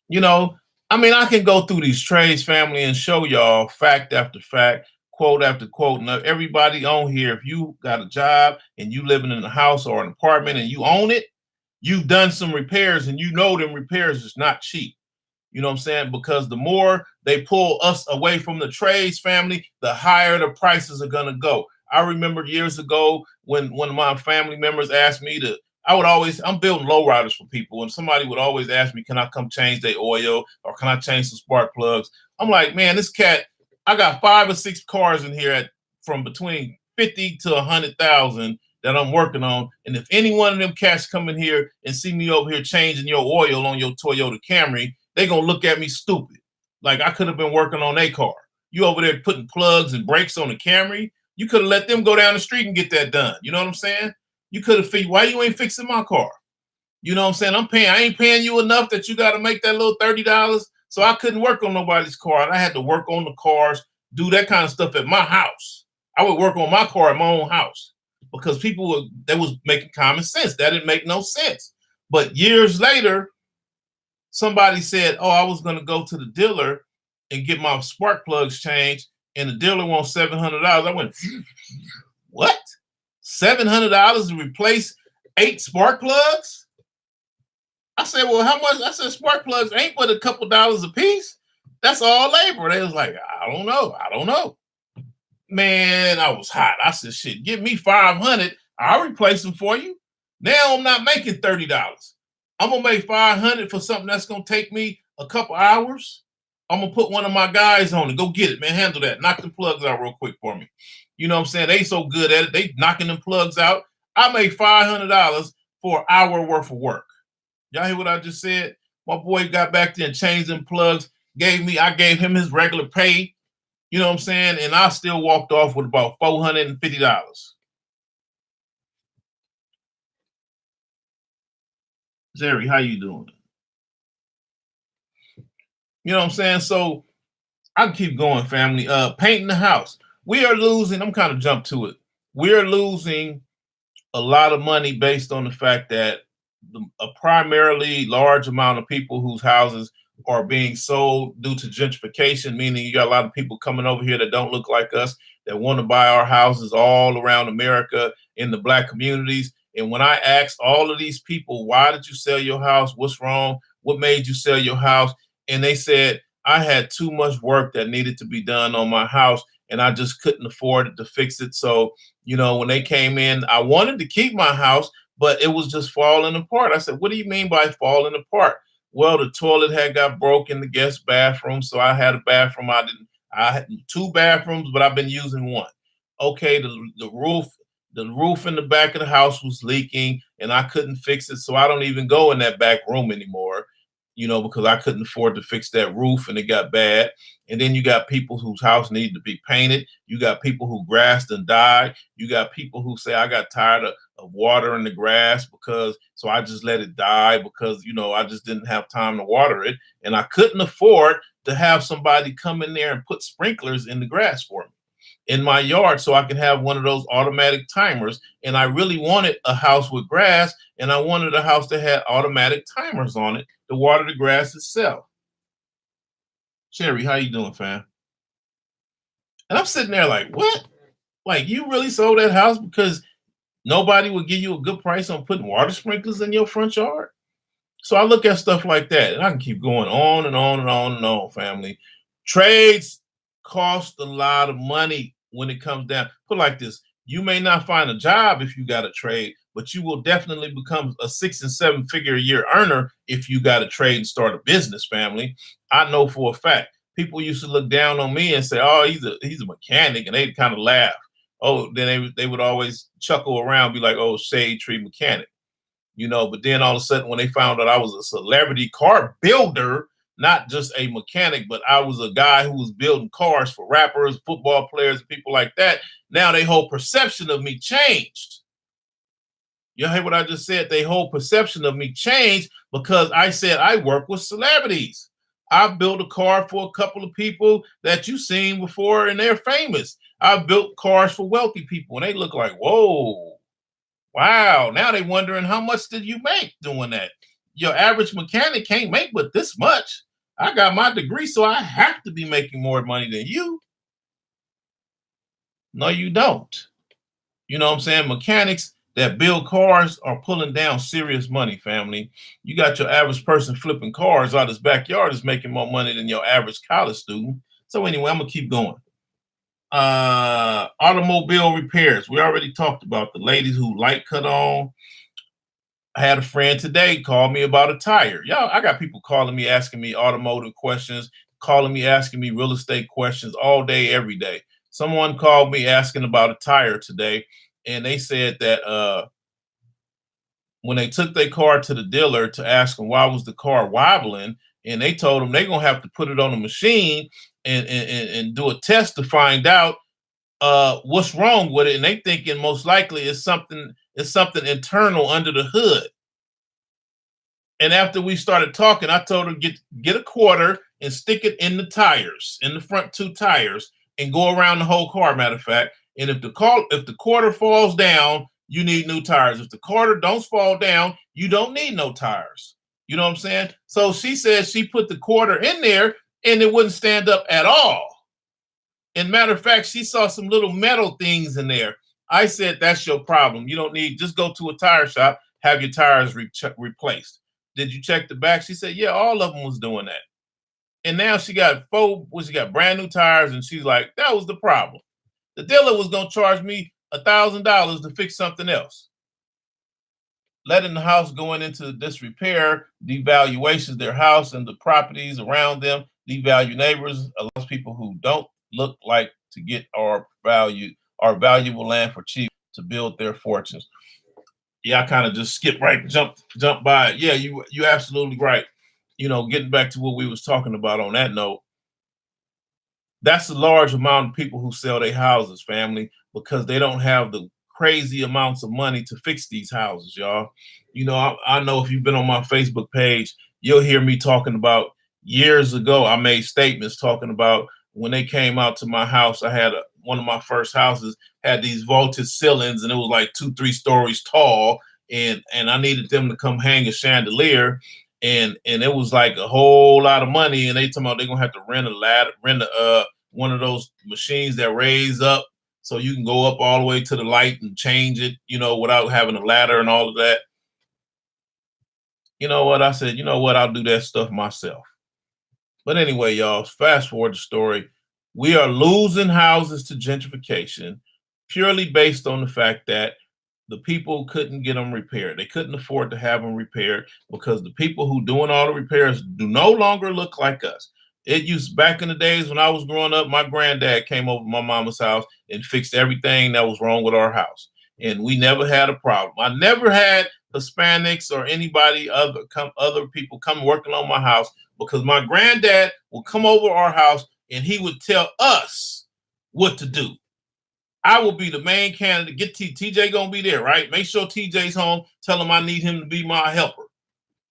You know, I mean, I can go through these trades, family, and show y'all fact after fact, quote after quote. Now, everybody on here, if you got a job and you living in a house or an apartment and you own it, you've done some repairs and you know them repairs is not cheap. You know what I'm saying? Because the more they pull us away from the trades, family, the higher the prices are gonna go. I remember years ago when one of my family members asked me to, I'm building lowriders for people, and somebody would always ask me, can I come change their oil or can I change some spark plugs? I'm like, man, this cat, I got 5 or 6 cars in here from between 50 to 100,000 that I'm working on. And if any one of them cats come in here and see me over here changing your oil on your Toyota Camry, they gonna look at me stupid. Like I could have been working on their car. You over there putting plugs and brakes on the Camry. You could have let them go down the street and get that done. You know what I'm saying? You could have figured, why you ain't fixing my car? You know what I'm saying? I ain't paying you enough that you got to make that little $30. So I couldn't work on nobody's car. I had to work on the cars, do that kind of stuff at my house. I would work on my car at my own house because that was making common sense. That didn't make no sense. But years later, somebody said, oh, I was going to go to the dealer and get my spark plugs changed, and the dealer wants $700. I went, what? $700 to replace 8 spark plugs? I said, well, how much? I said, spark plugs ain't but a couple dollars a piece. That's all labor. They was like, I don't know. Man, I was hot. I said, shit, give me $500. I'll replace them for you. Now I'm not making $30. I'm gonna make $500 for something that's gonna take me a couple hours. I'm gonna put one of my guys on it. Go get it, man. Handle that. Knock the plugs out real quick for me. You know what I'm saying? They so good at it. They knocking them plugs out. I make $500 for an hour worth of work. Y'all hear what I just said? My boy got back there and changed them plugs. I gave him his regular pay. You know what I'm saying? And I still walked off with about $450. Jerry, how you doing? You know what I'm saying? So I can keep going, family. Painting the house. We are losing. I'm kind of jump to it. We are losing a lot of money based on the fact that a primarily large amount of people whose houses are being sold due to gentrification, meaning you got a lot of people coming over here that don't look like us, that want to buy our houses all around America in the Black communities. And when I asked all of these people, why did you sell your house? What's wrong? What made you sell your house? And they said, I had too much work that needed to be done on my house, and I just couldn't afford it to fix it. So, when they came in, I wanted to keep my house, but it was just falling apart. I said, what do you mean by falling apart? Well, the toilet had got broke in the guest bathroom, so I had a bathroom. I had 2 bathrooms, but I've been using 1. Okay, the roof in the back of the house was leaking, and I couldn't fix it, so I don't even go in that back room anymore. Because I couldn't afford to fix that roof and it got bad. And then you got people whose house needed to be painted. You got people who grass and died. You got people who say, I got tired of watering the grass so I just let it die because, I just didn't have time to water it. And I couldn't afford to have somebody come in there and put sprinklers in the grass for me in my yard so I can have one of those automatic timers. And I really wanted a house with grass, and I wanted a house that had automatic timers on it to water the grass itself. Sherry, how you doing, fam? And I'm sitting there like, what? Like, you really sold that house because nobody would give you a good price on putting water sprinklers in your front yard? So I look at stuff like that, and I can keep going on and on and on and on, family. Trades cost a lot of money when it comes down. Put like this, you may not find a job if you got a trade, but you will definitely become a 6 and 7 figure a year earner if you got a trade and start a business, family. I know for a fact. People used to look down on me and say, oh, he's a mechanic, and they'd kind of laugh. Oh, then they would always chuckle around, be like, oh, shade tree mechanic. But then all of a sudden when they found out I was a celebrity car builder, not just a mechanic, but I was a guy who was building cars for rappers, football players, people like that. Now their whole perception of me changed. You hear what I just said? Their whole perception of me changed because I said I work with celebrities. I built a car for a couple of people that you've seen before, and they're famous. I built cars for wealthy people, and they look like, whoa, wow. Now they're wondering how much did you make doing that? Your average mechanic can't make but this much. I got my degree, so I have to be making more money than you. No, you don't. You know what I'm saying? Mechanics that build cars are pulling down serious money, family. You got your average person flipping cars out his backyard is making more money than your average college student. So anyway, I'm gonna keep going. Automobile repairs. We already talked about the ladies who light cut on. I had a friend today call me about a tire. Y'all, I got people calling me, asking me automotive questions, calling me, asking me real estate questions all day, every day. Someone called me asking about a tire today, and they said that when they took their car to the dealer to ask them why was the car wobbling, and they told them they're gonna have to put it on a machine and do a test to find out what's wrong with it. And they thinking most likely it's something internal under the hood. And after we started talking, I told her get a quarter and stick it in the tires, in the front two tires, and go around the whole car. Matter of fact, and if the quarter falls down, you need new tires. If the quarter don't fall down, you don't need no tires. You know what I'm saying? So she said she put the quarter in there and it wouldn't stand up at all. And matter of fact, she saw some little metal things in there. I said, that's your problem. You don't need, just go to a tire shop, have your tires replaced. Did you check the back? She said, yeah, all of them was doing that. And now she got she got brand new tires, and she's like, that was the problem. The dealer was gonna charge me $1,000 to fix something else. Letting the house going into disrepair devaluations their house and the properties around them, devalue neighbors, allows people who don't look like to get our valuable land for cheap to build their fortunes. Yeah, I kind of just skipped right, jump by it. Yeah, you absolutely right. You know, getting back to what we was talking about on that note, that's a large amount of people who sell their houses, family, because they don't have the crazy amounts of money to fix these houses, y'all. You know, I know if you've been on my Facebook page, you'll hear me talking about years ago. I made statements talking about when they came out to my house. I had one of my first houses had these vaulted ceilings, and it was like 2-3 stories tall, and I needed them to come hang a chandelier, and it was like a whole lot of money. And they told me they're gonna have to rent a ladder, one of those machines that raise up so you can go up all the way to the light and change it, you know, without having a ladder and all of that. You know what? I said, you know what? I'll do that stuff myself. But anyway, y'all, fast forward the story. We are losing houses to gentrification purely based on the fact that the people couldn't get them repaired. They couldn't afford to have them repaired because the people who doing all the repairs do no longer look like us. It used back in the days when I was growing up, my granddad came over to my mama's house and fixed everything that was wrong with our house. And we never had a problem. I never had Hispanics or anybody other people come working on my house because my granddad would come over our house and he would tell us what to do. I will be the main candidate. Get TJ gonna be there, right? Make sure TJ's home. Tell him I need him to be my helper.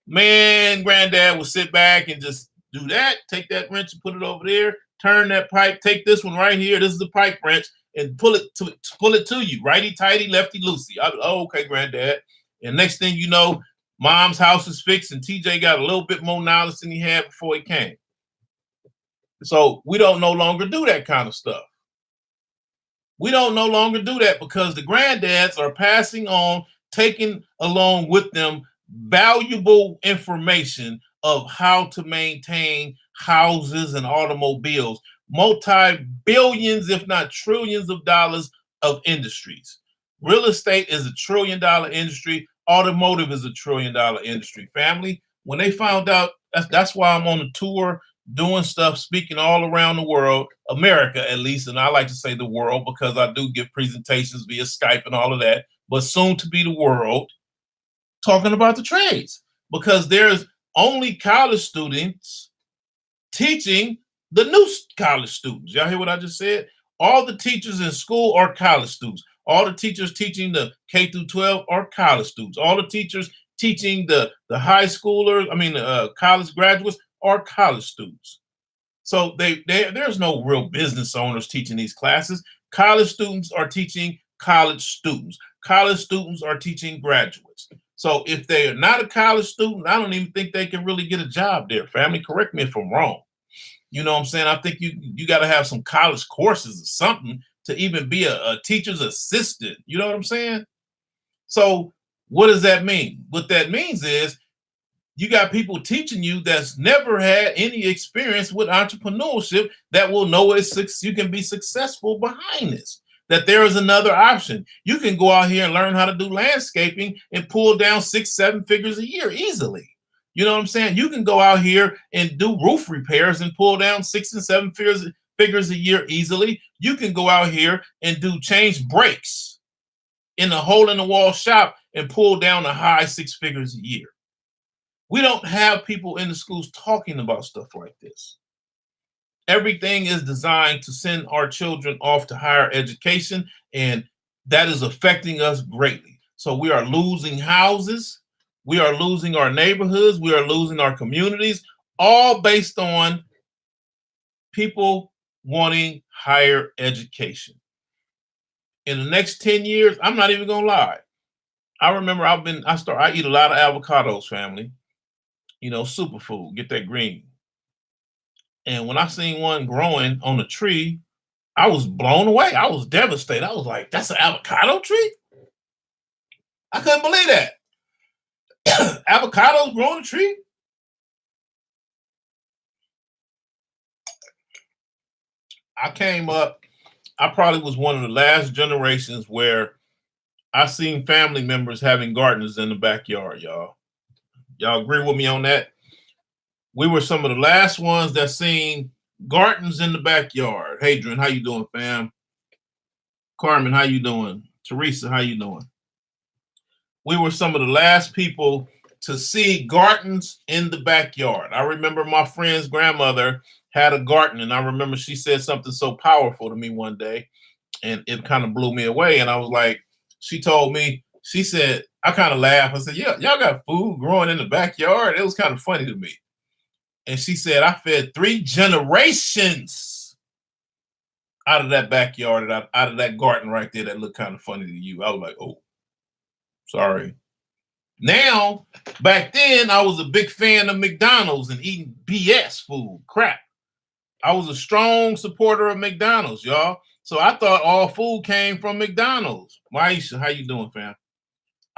Man, granddad would sit back and just do that. Take that wrench and put it over there. Turn that pipe. Take this one right here. This is the pipe wrench, and pull it to you. Righty tighty, lefty loosey. Oh, okay, granddad. And next thing you know, mom's house is fixed, and TJ got a little bit more knowledge than he had before he came. So we don't no longer do that kind of stuff. We don't no longer do that because the granddads are passing on, taking along with them valuable information of how to maintain houses and automobiles, multi-billions, if not trillions of dollars of industries. Real estate is $1 trillion industry. Automotive is $1 trillion industry. Family, when they found out, that's why I'm on the tour doing stuff, speaking all around the world, America at least, and I like to say the world because I do give presentations via Skype and all of that, but soon to be the world, talking about the trades because there's only college students teaching the new college students. Y'all hear what I just said? All the teachers in school are college students. All the teachers teaching the K through 12 are college students. All the teachers teaching the high schoolers, college graduates are college students. So there's no real business owners teaching these classes. College students are teaching college students. College students are teaching graduates. So if they are not a college student, I don't even think they can really get a job there. Family, correct me if I'm wrong. You know what I'm saying? I think you got to have some college courses or something to even be a teacher's assistant. You know what I'm saying? So what does that mean? What that means is you got people teaching you that's never had any experience with entrepreneurship that will know you can be successful behind this, that there is another option. You can go out here and learn how to do landscaping and pull down 6-7 figures a year easily. You know what I'm saying? You can go out here and do roof repairs and pull down 6 and 7 figures a year easily. You can go out here and change brakes in a hole in the wall shop and pull down a high 6 figures a year. We don't have people in the schools talking about stuff like this. Everything is designed to send our children off to higher education, and that is affecting us greatly. So we are losing houses, we are losing our neighborhoods, we are losing our communities, all based on people wanting higher education. In the next 10 years, I'm not even gonna lie. I remember I eat a lot of avocados, family. You know, superfood, get that green. And when I seen one growing on a tree, I was blown away. I was devastated. I was like, that's an avocado tree? I couldn't believe that. Avocados growing a tree? I came up, I probably was one of the last generations where I seen family members having gardens in the backyard, y'all. Y'all agree with me on that? We were some of the last ones that seen gardens in the backyard. Hadrian, how you doing, fam? Carmen, how you doing? Teresa, how you doing? We were some of the last people to see gardens in the backyard. I remember my friend's grandmother had a garden, and I remember she said something so powerful to me one day, and it kind of blew me away. And I was like, she told me, she said, I kind of laughed. I said, yeah, y'all got food growing in the backyard? It was kind of funny to me. And she said, I fed 3 generations out of that backyard, out of that garden right there that looked kind of funny to you. I was like, oh, sorry. Now, back then, I was a big fan of McDonald's and eating BS food, crap. I was a strong supporter of McDonald's, y'all. So I thought all food came from McDonald's. Maisha, how you doing, fam?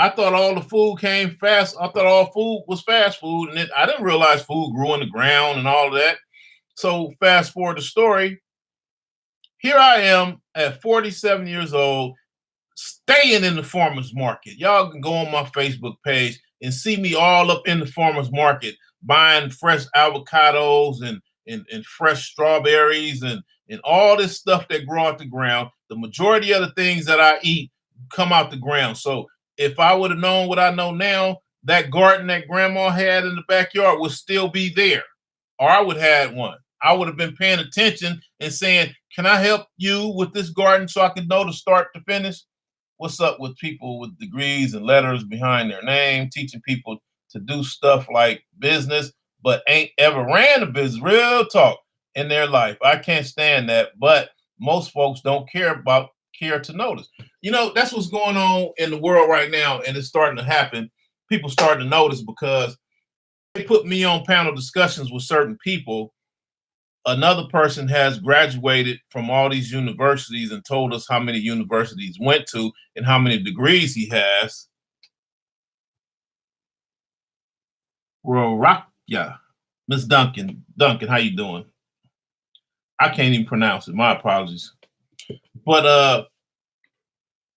I thought all the food came fast. I thought all food was fast food, and I didn't realize food grew in the ground and all of that. So fast forward the story. Here I am at 47 years old, staying in the farmer's market. Y'all can go on my Facebook page and see me all up in the farmer's market, buying fresh avocados and fresh strawberries and all this stuff that grow out the ground. The majority of the things that I eat come out the ground. So if I would have known what I know now, that garden that grandma had in the backyard would still be there, or I would have had one. I would have been paying attention and saying, can I help you with this garden so I can know to start to finish? What's up with people with degrees and letters behind their name, teaching people to do stuff like business, but ain't ever ran a business, real talk, in their life? I can't stand that, but most folks don't care to notice. You know, that's what's going on in the world right now, and it's starting to happen. People starting to notice because they put me on panel discussions with certain people. Another person has graduated from all these universities and told us how many universities went to and how many degrees he has. Yeah, Miss Duncan, how you doing? I can't even pronounce it. My apologies. But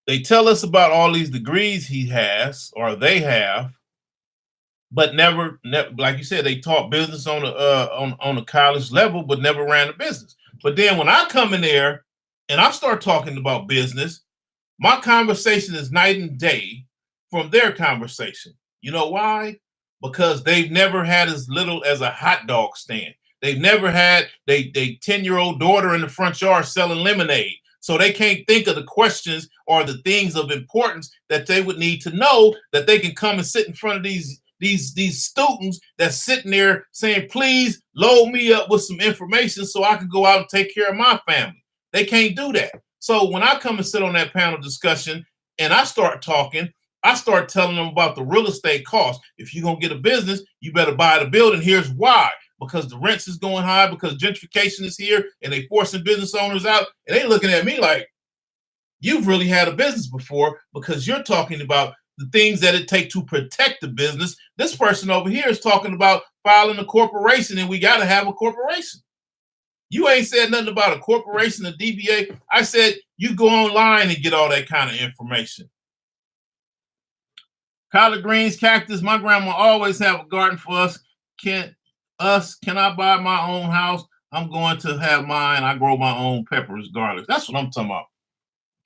they tell us about all these degrees he has or they have, but never, like you said, they taught business on a college level, but never ran a business. But then when I come in there and I start talking about business, my conversation is night and day from their conversation. You know why? Because they've never had as little as a hot dog stand. They've never had they 10-year-old daughter in the front yard selling lemonade. So they can't think of the questions or the things of importance that they would need to know that they can come and sit in front of these students that's sitting there saying, please load me up with some information so I can go out and take care of my family. They can't do that. So when I come and sit on that panel discussion and I start talking, I start telling them about the real estate cost. If you're going to get a business, you better buy the building. Here's why. Because the rents is going high, because gentrification is here and they forcing business owners out. And they looking at me like, you've really had a business before because you're talking about the things that it takes to protect the business. This person over here is talking about filing a corporation and we got to have a corporation. You ain't said nothing about a corporation, a DBA. I said, you go online and get all that kind of information. Collard greens, cactus. My grandma always have a garden for us. Can I buy my own house? I'm going to have mine. I grow my own peppers, garlic. That's what I'm talking about.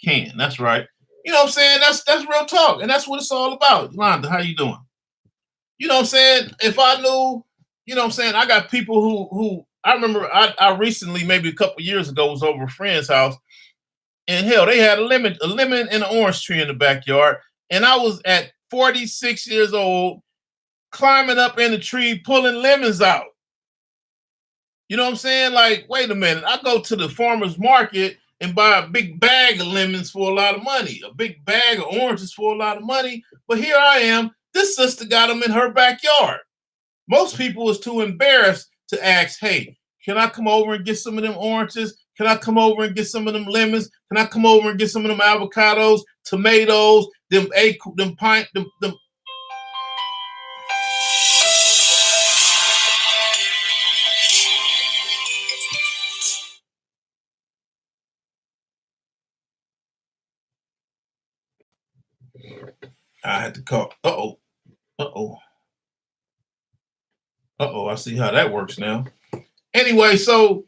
Can. That's right. You know what I'm saying? That's real talk. And that's what it's all about. Yolanda, how you doing? You know what I'm saying? If I knew, you know what I'm saying? I got people who I remember I recently, maybe a couple years ago, was over a friend's house. And hell, they had a lemon and an orange tree in the backyard. And I was at 46 years old, climbing up in the tree, pulling lemons out. You know what I'm saying? Like, wait a minute. I go to the farmer's market and buy a big bag of lemons for a lot of money, a big bag of oranges for a lot of money. But here I am. This sister got them in her backyard. Most people is too embarrassed to ask, hey, can I come over and get some of them oranges? Can I come over and get some of them lemons? Can I come over and get some of them avocados, tomatoes, them pint, them. I had to call. Uh-oh. I see how that works now. Anyway, so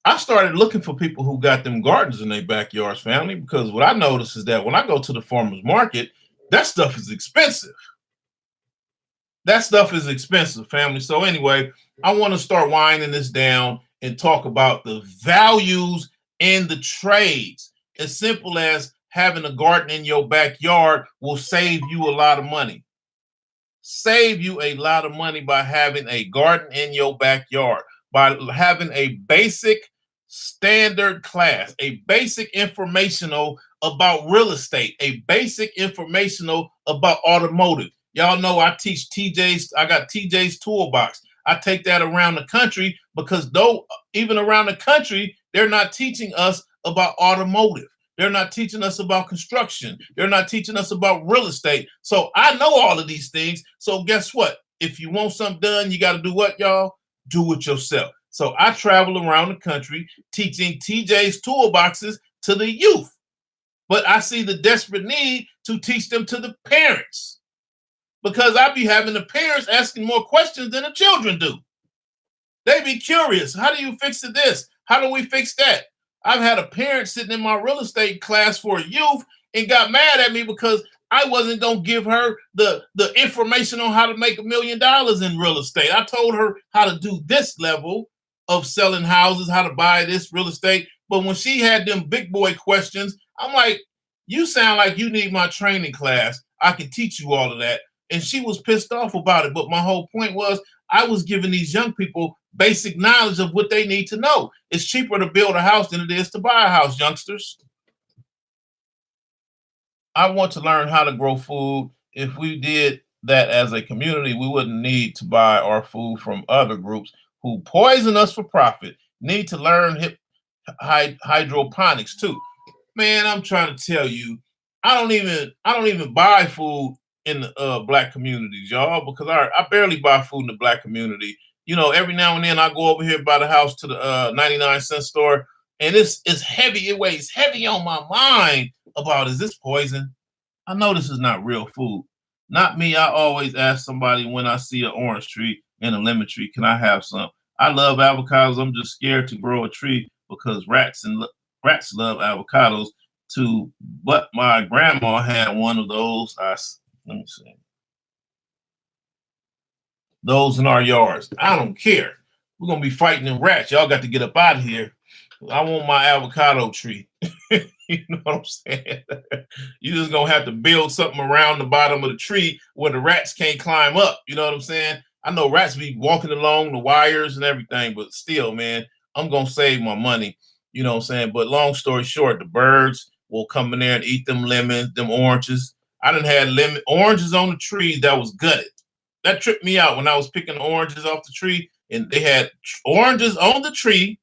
I started looking for people who got them gardens in their backyards, family, because what I noticed is that when I go to the farmer's market, that stuff is expensive. That stuff is expensive, family. So anyway, I want to start winding this down and talk about the values in the trades. As simple as having a garden in your backyard will save you a lot of money. Save you a lot of money by having a garden in your backyard, by having a basic standard class, a basic informational about real estate, a basic informational about automotive. Y'all know I teach TJ's, I got TJ's Toolbox. I take that around the country because though even around the country, they're not teaching us about automotive. They're not teaching us about construction. They're not teaching us about real estate. So I know all of these things. So guess what? If you want something done, you got to do what, y'all? Do it yourself. So I travel around the country teaching TJ's Toolboxes to the youth. But I see the desperate need to teach them to the parents because I be having the parents asking more questions than the children do. They be curious. How do you fix this? How do we fix that? I've had a parent sitting in my real estate class for youth and got mad at me because I wasn't going to give her the information on how to make $1 million in real estate. I told her how to do this level of selling houses, how to buy this real estate. But when she had them big boy questions, I'm like, you sound like you need my training class. I can teach you all of that. And she was pissed off about it. But my whole point was I was giving these young people basic knowledge of what they need to know. It's cheaper to build a house than it is to buy a house, youngsters. I want to learn how to grow food. If we did that as a community, we wouldn't need to buy our food from other groups who poison us for profit. Need to learn hydroponics too. Man, I'm trying to tell you, I don't even buy food in the Black communities, y'all, because I barely buy food in the Black community. You know, every now and then I go over here by the house to the 99-cent store, and it's heavy. It weighs heavy on my mind about, is this poison? I know this is not real food. Not me. I always ask somebody when I see an orange tree and a lemon tree, can I have some? I love avocados. I'm just scared to grow a tree because rats love avocados too. But my grandma had one of those. Let me see. Those in our yards. I don't care. We're gonna be fighting them rats. Y'all got to get up out of here. I want my avocado tree. You know what I'm saying? You just gonna have to build something around the bottom of the tree where the rats can't climb up. You know what I'm saying? I know rats be walking along the wires and everything, but still, man, I'm gonna save my money. You know what I'm saying? But long story short, the birds will come in there and eat them lemons, them oranges. I done had oranges on the trees that was gutted. That tripped me out when I was picking oranges off the tree, and they had oranges on the tree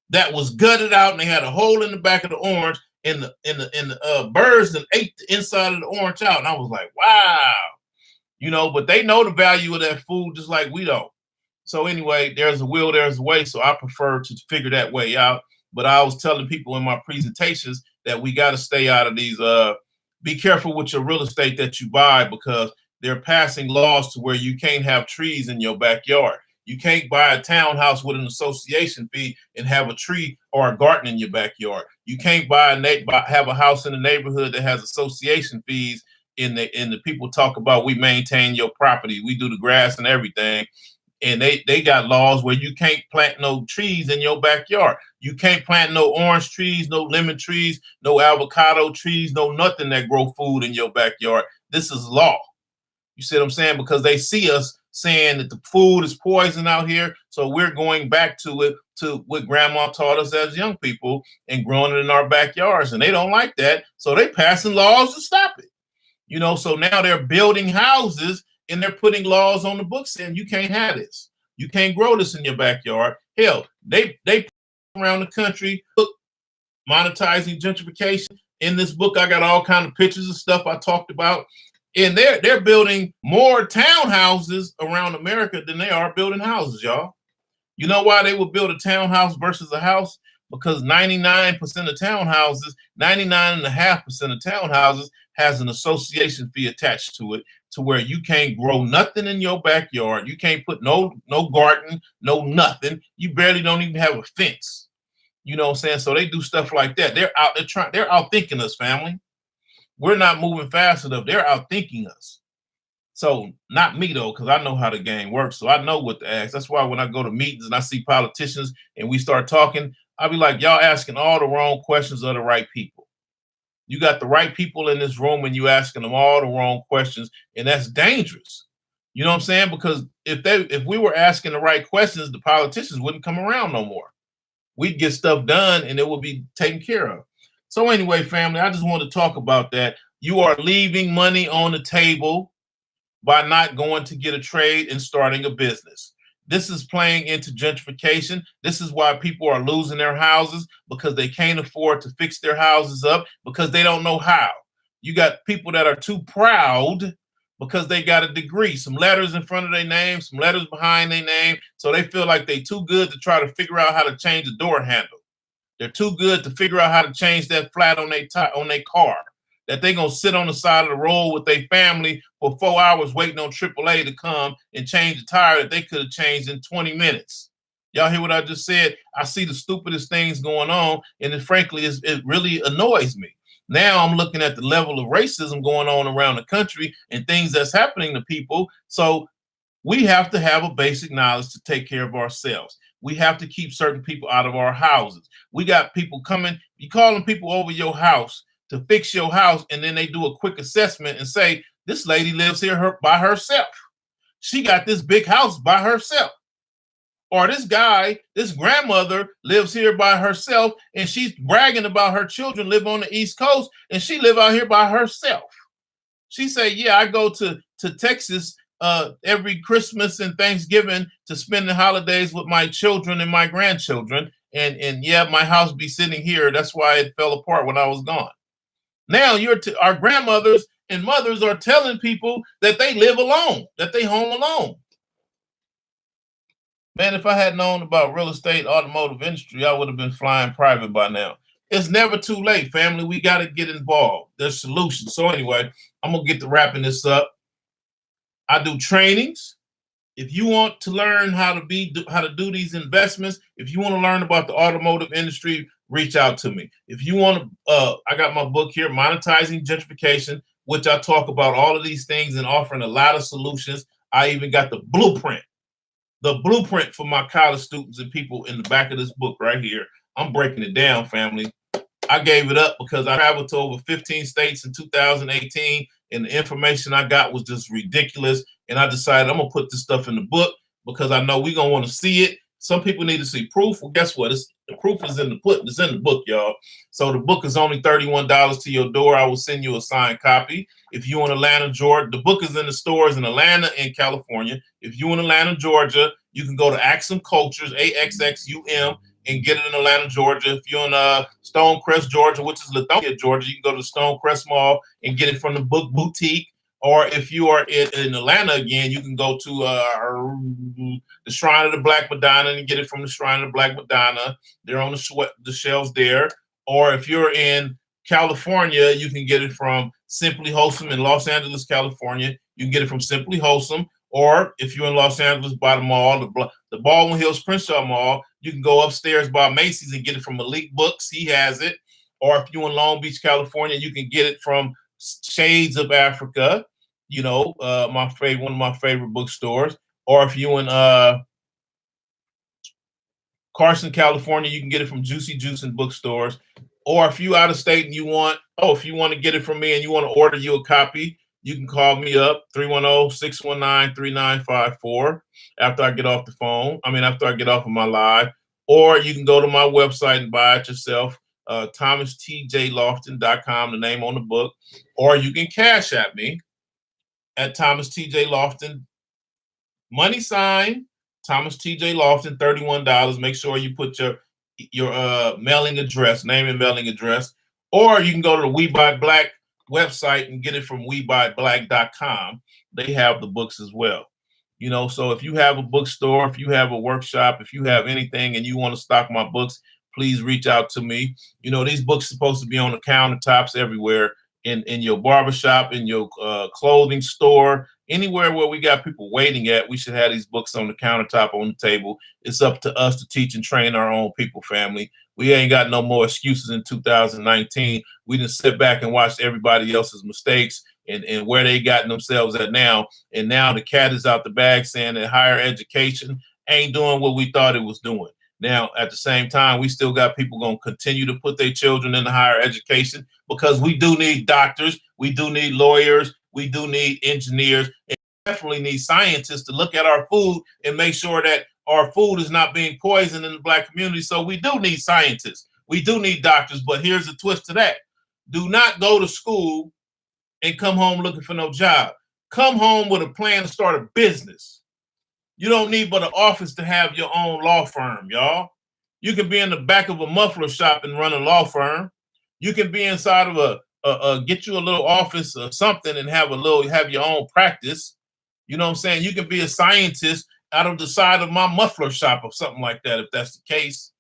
that was gutted out, and they had a hole in the back of the orange, and the birds that ate the inside of the orange out, and I was like, wow, you know. But they know the value of that food just like we don't. So anyway, there's a will, there's a way. So I prefer to figure that way out. But I was telling people in my presentations that we got to stay out of these. Be careful with your real estate that you buy, because they're passing laws to where you can't have trees in your backyard. You can't buy a townhouse with an association fee and have a tree or a garden in your backyard. You can't have a house in the neighborhood that has association fees. In the people talk about, we maintain your property, we do the grass and everything, and they got laws where you can't plant no trees in your backyard. You can't plant no orange trees, no lemon trees, no avocado trees, no nothing that grow food in your backyard. This is law. You see what I'm saying? Because they see us saying that the food is poison out here. So we're going back to it, to what grandma taught us as young people, and growing it in our backyards. And they don't like that. So they passing laws to stop it. You know, so now they're building houses and they're putting laws on the books saying you can't have this. You can't grow this in your backyard. Hell, they around the country monetizing gentrification. In this book, I got all kind of pictures of stuff I talked about. And they're building more townhouses around America than they are building houses, y'all. You know why they would build a townhouse versus a house? Because 99% of townhouses, 99.5% of townhouses has an association fee attached to it, to where you can't grow nothing in your backyard. You can't put no garden, no nothing. You barely don't even have a fence. You know what I'm saying? So they do stuff like that. They're out thinking us, family. We're not moving fast enough. They're out thinking us. So not me though, because I know how the game works. So I know what to ask. That's why when I go to meetings and I see politicians and we start talking, I'll be like, y'all asking all the wrong questions of the right people. You got the right people in this room and you asking them all the wrong questions, and that's dangerous. You know what I'm saying? Because if we were asking the right questions, the politicians wouldn't come around no more. We'd get stuff done and it would be taken care of. So anyway, family, I just want to talk about that. You are leaving money on the table by not going to get a trade and starting a business. This is playing into gentrification. This is why people are losing their houses, because they can't afford to fix their houses up, because they don't know how. You got people that are too proud because they got a degree, some letters in front of their name, some letters behind their name. So they feel like they're too good to try to figure out how to change the door handle. They're too good to figure out how to change that flat on their car. That they're going to sit on the side of the road with their family for 4 hours waiting on AAA to come and change the tire that they could have changed in 20 minutes. Y'all hear what I just said? I see the stupidest things going on, and it really annoys me. Now I'm looking at the level of racism going on around the country and things that's happening to people. So we have to have a basic knowledge to take care of ourselves. We have to keep certain people out of our houses. We got people coming, you calling people over your house to fix your house, and then they do a quick assessment and say, this lady lives here by herself. She got this big house by herself. Or this grandmother lives here by herself, and she's bragging about her children live on the East Coast, and she live out here by herself. She say, yeah, I go to Texas every Christmas and Thanksgiving to spend the holidays with my children and my grandchildren. And yeah, my house be sitting here. That's why it fell apart when I was gone. Now our grandmothers and mothers are telling people that they live alone, that they home alone. Man, if I had known about real estate, automotive industry, I would have been flying private by now. It's never too late, family. We got to get involved. There's solutions. So anyway, I'm going to get to wrapping this up. I do trainings. If you want to learn how to do these investments, if you want to learn about the automotive industry, reach out to me. If you want to, I got my book here, Monetizing Gentrification, which I talk about all of these things and offering a lot of solutions. I even got the blueprint the blueprint for my college students and people in the back of this book right here. I'm breaking it down, family. I gave it up because I traveled to over 15 states in 2018, and the information I got was just ridiculous. And I decided I'm gonna put this stuff in the book because I know we're gonna want to see it. Some people need to see proof. Well, guess what? The proof is in the book. It's in the book, y'all. So the book is only $31 to your door. I will send you a signed copy. If you in Atlanta, Georgia, the book is in the stores in Atlanta and California. If you in Atlanta, Georgia, you can go to Axum Cultures, AXXUM, and get it in Atlanta, Georgia. If you're in Stonecrest, Georgia, which is Lithonia, Georgia, you can go to Stonecrest Mall and get it from the Book Boutique. Or if you are in Atlanta again, you can go to the Shrine of the Black Madonna and get it from the Shrine of the Black Madonna. They're on the shelves there. Or if you're in California, you can get it from Simply Wholesome in Los Angeles, California. You can get it from Simply Wholesome. Or if you're in Los Angeles by the mall, the Baldwin Hills Crenshaw Mall, you can go upstairs by Macy's and get it from Malik Books. He has it. Or if you're in Long Beach, California, you can get it from Shades of Africa, one of my favorite bookstores. Or if you're in Carson, California, you can get it from Juicy Juice and bookstores. Or if you out of state and if you want to get it from me and you want to order you a copy, you can call me up, 310-619-3954 after I get off after I get off of my live. Or you can go to my website and buy it yourself, ThomasTJLofton.com, the name on the book. Or you can cash at me at Thomas TJ Lofton, money sign, Thomas TJ Lofton, $31. Make sure you put your mailing address, name and mailing address. Or you can go to the We Buy Black website and get it from WeBuyBlack.com. They have the books as well. So if you have a bookstore, if you have a workshop, if you have anything and you want to stock my books, please reach out to me. These books are supposed to be on the countertops everywhere, in your barbershop, in your clothing store, anywhere where we got people waiting at. We should have these books on the countertop, on the table. It's up to us to teach and train our own people, family. We ain't got no more excuses in 2019. We just sit back and watch everybody else's mistakes and where they gotten themselves at now. And now the cat is out the bag saying that higher education ain't doing what we thought it was doing. Now, at the same time, we still got people going to continue to put their children into higher education because we do need doctors, we do need lawyers, we do need engineers, and we definitely need scientists to look at our food and make sure that our food is not being poisoned in the Black community. So we do need scientists, we do need doctors, but here's a twist to that. Do not go to school and come home looking for no job. Come home with a plan to start a business. You don't need but an office to have your own law firm, y'all. You can be in the back of a muffler shop and run a law firm. You can be inside of get you a little office or something and have your own practice. You know what I'm saying? You can be a scientist out of the side of my muffler shop or something like that, if that's the case.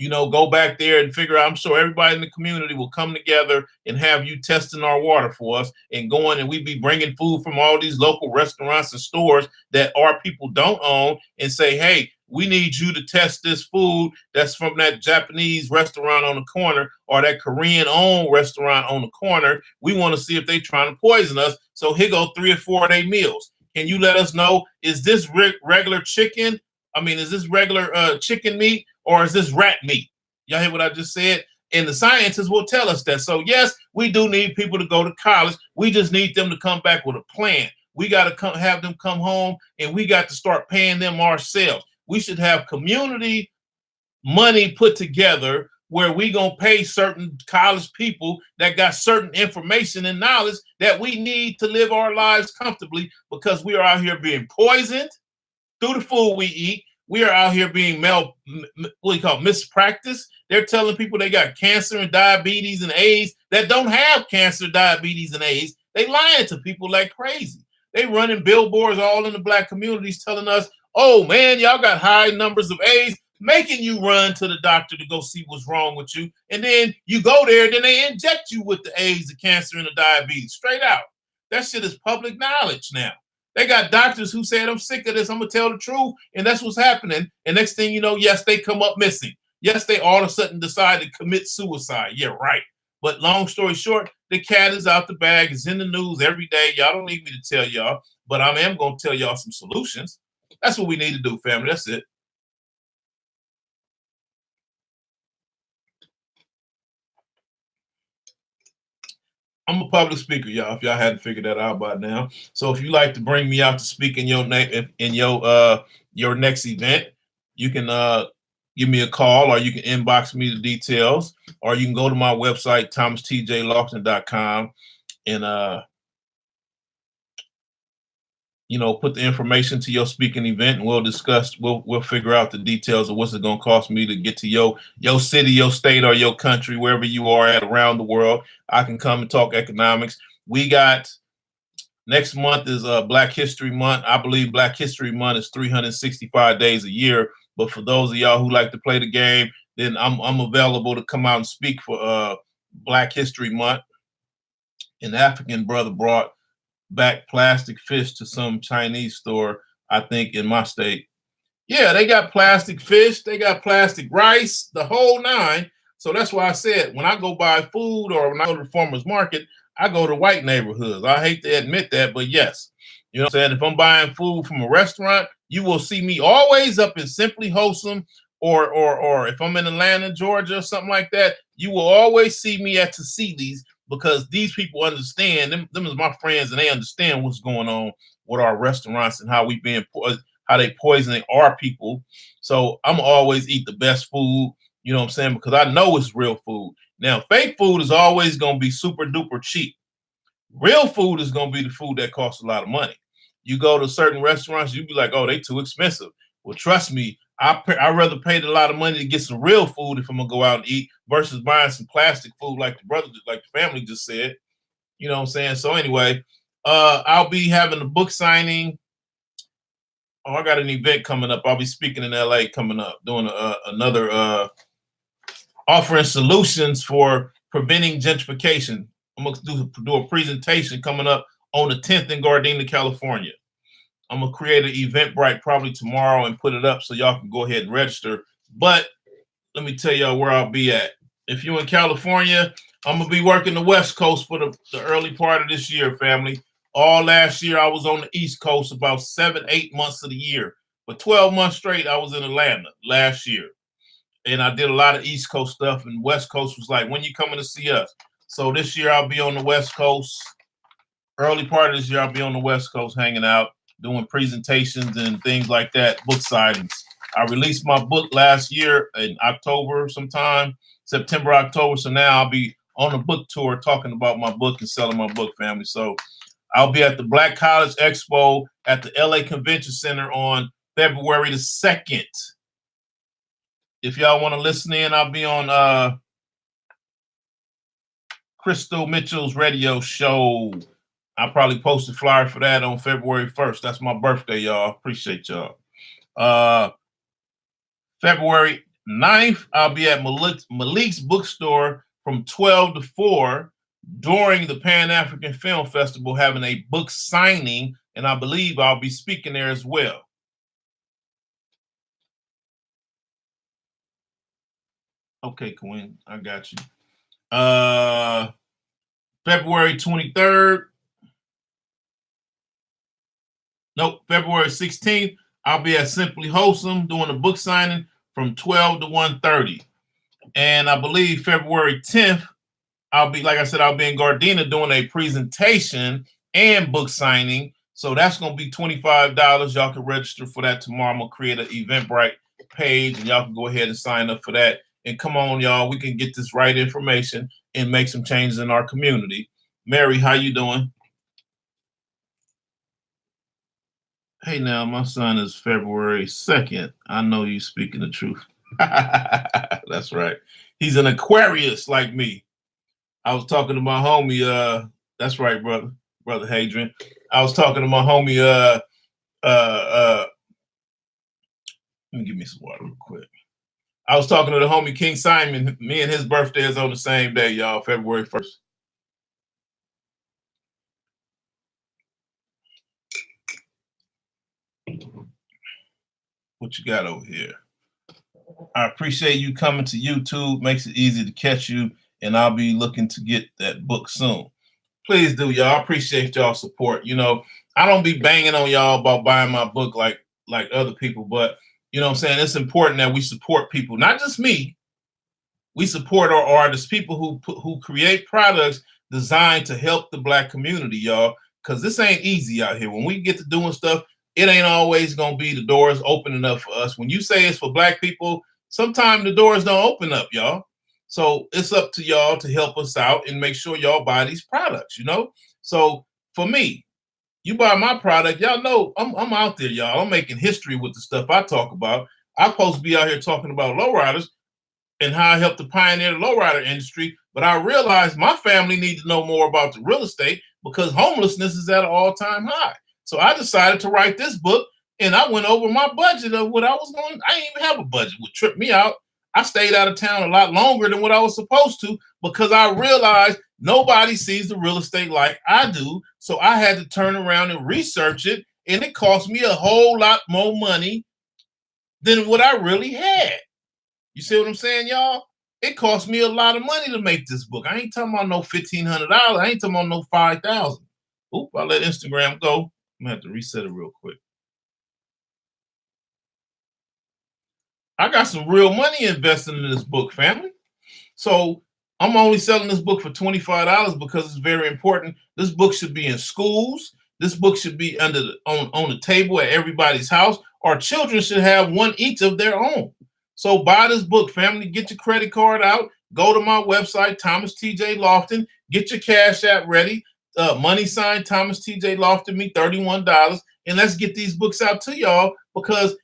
Go back there and figure out. I'm sure everybody in the community will come together and have you testing our water for us and going, and we be bringing food from all these local restaurants and stores that our people don't own and say, hey, we need you to test this food that's from that Japanese restaurant on the corner or that Korean-owned restaurant on the corner. We want to see if they're trying to poison us. So here go 3 or 4 of their meals. Can you let us know, is this regular chicken? Is this regular chicken meat or is this rat meat? Y'all hear what I just said? And the scientists will tell us that. So yes, we do need people to go to college. We just need them to come back with a plan. We got to have them come home and we got to start paying them ourselves. We should have community money put together where we gonna pay certain college people that got certain information and knowledge that we need to live our lives comfortably, because we are out here being poisoned through the food we eat. We are out here being mispracticed. They're telling people they got cancer and diabetes and AIDS that don't have cancer, diabetes, and AIDS. They lying to people like crazy. They running billboards all in the Black communities telling us, oh man, y'all got high numbers of AIDS, making you run to the doctor to go see what's wrong with you. And then you go there, then they inject you with the AIDS, the cancer, and the diabetes straight out. That shit is public knowledge now. They got doctors who said, I'm sick of this, I'm going to tell the truth, and that's what's happening. And next thing you know, yes, they come up missing. Yes, they all of a sudden decide to commit suicide. Yeah, right. But long story short, the cat is out the bag. It's in the news every day. Y'all don't need me to tell y'all, but I am going to tell y'all some solutions. That's what we need to do, family. That's it. I'm a public speaker, y'all. If y'all hadn't figured that out by now, so if you like to bring me out to speak in your name in your next event, you can give me a call, or you can inbox me the details, or you can go to my website thomastjlawson.com and put the information to your speaking event, and we'll discuss. We'll figure out the details of what's it going to cost me to get to your city, your state, or your country, wherever you are at around the world. I can come and talk economics. We got next month is Black History Month. I believe Black History Month is 365 days a year. But for those of y'all who like to play the game, then I'm available to come out and speak for Black History Month. An African brother brought back plastic fish to some Chinese store, I think in my state. Yeah, they got plastic fish, they got plastic rice, the whole nine. So that's why I said when I go buy food or when I go to the farmer's market, I go to white neighborhoods. I hate to admit that, but yes. You know what I'm saying? If I'm buying food from a restaurant, you will see me always up in Simply Wholesome, or if I'm in Atlanta, Georgia, or something like that, you will always see me at Tassili's, because these people understand, them is my friends, and they understand what's going on with our restaurants and how how they poisoning our people. So I'm always eat the best food, you know what I'm saying? Because I know it's real food. Now, fake food is always going to be super duper cheap. Real food is going to be the food that costs a lot of money. You go to certain restaurants, you be like, oh, they too expensive. Well, trust me, I'd rather pay a lot of money to get some real food if I'm gonna go out and eat versus buying some plastic food like the family just said. You know what I'm saying? So anyway, I'll be having a book signing. Oh, I got an event coming up. I'll be speaking in LA coming up, doing another offering solutions for preventing gentrification. I'm gonna do a presentation coming up on the 10th in Gardena, California. I'm gonna create an Eventbrite probably tomorrow and put it up so y'all can go ahead and register. But let me tell y'all where I'll be at. If you're in California, I'm gonna be working the West Coast for the early part of this year, family. All last year I was on the East Coast about 7-8 months of the year. But 12 months straight I was in Atlanta last year. And I did a lot of East Coast stuff, and West Coast was like, when you coming to see us? So this year I'll be on the West Coast. Early part of this year I'll be on the West Coast hanging out, doing presentations and things like that, book signings. I released my book last year in October sometime, September, October. So now I'll be on a book tour talking about my book and selling my book, family. So I'll be at the Black College Expo at the LA Convention Center on February the 2nd. If y'all want to listen in, I'll be on Crystal Mitchell's radio show. I'll probably post a flyer for that on February 1st. That's my birthday, y'all. Appreciate y'all. February 9th, I'll be at Malik's bookstore from 12 to 4 during the Pan-African Film Festival, having a book signing, and I believe I'll be speaking there as well. Okay, Quinn, I got you. February 23rd. Nope, February 16th, I'll be at Simply Wholesome doing a book signing from 12 to 1:30. And I believe February 10th, I'll be in Gardena doing a presentation and book signing. So that's going to be $25. Y'all can register for that tomorrow. I'm going to create an Eventbrite page, and y'all can go ahead and sign up for that. And come on, y'all, we can get this right information and make some changes in our community. Mary, how you doing? Hey, now, my son is February 2nd. I know you speaking the truth. That's right. He's an Aquarius like me. I was talking to my homie, that's right, brother Hadrian. I was talking to my homie, let me give me some water real quick. I was talking to the homie King Simon. Me and his birthday is on the same day, y'all, February 1st. What you got over here? I appreciate you coming to YouTube. Makes it easy to catch you, and I'll be looking to get that book soon. Please do, y'all. I appreciate y'all support. You know, I don't be banging on y'all about buying my book like like other people, but you know what I'm saying? It's important that we support people, not just me. We support our artists, people who create products designed to help the Black community, y'all. Because this ain't easy out here. When we get to doing stuff, it ain't always gonna be the doors opening up for us. When you say it's for Black people, sometimes the doors don't open up, y'all. So it's up to y'all to help us out and make sure y'all buy these products, you know. So for me, you buy my product, y'all know I'm out there, y'all. I'm making history with the stuff I talk about. I'm supposed to be out here talking about lowriders and how I helped to pioneer the lowrider industry. But I realized my family needs to know more about the real estate because homelessness is at an all-time high. So I decided to write this book, and I went over my budget of what I was going. I didn't even have a budget, which tripped me out. I stayed out of town a lot longer than what I was supposed to because I realized nobody sees the real estate like I do. So I had to turn around and research it, and it cost me a whole lot more money than what I really had. You see what I'm saying, y'all? It cost me a lot of money to make this book. I ain't talking about no $1,500. I ain't talking about no 5,000. Oop, I let Instagram go. I'm gonna have to reset it real quick. I got some real money invested in this book, family. So I'm only selling this book for $25 because it's very important. This book should be in schools. This book should be on the table at everybody's house. Our children should have one each of their own. So buy this book, family. Get your credit card out. Go to my website, Thomas T.J. Lofton. Get your Cash App ready. Money sign Thomas T.J. Lofton, me $31. And let's get these books out to y'all because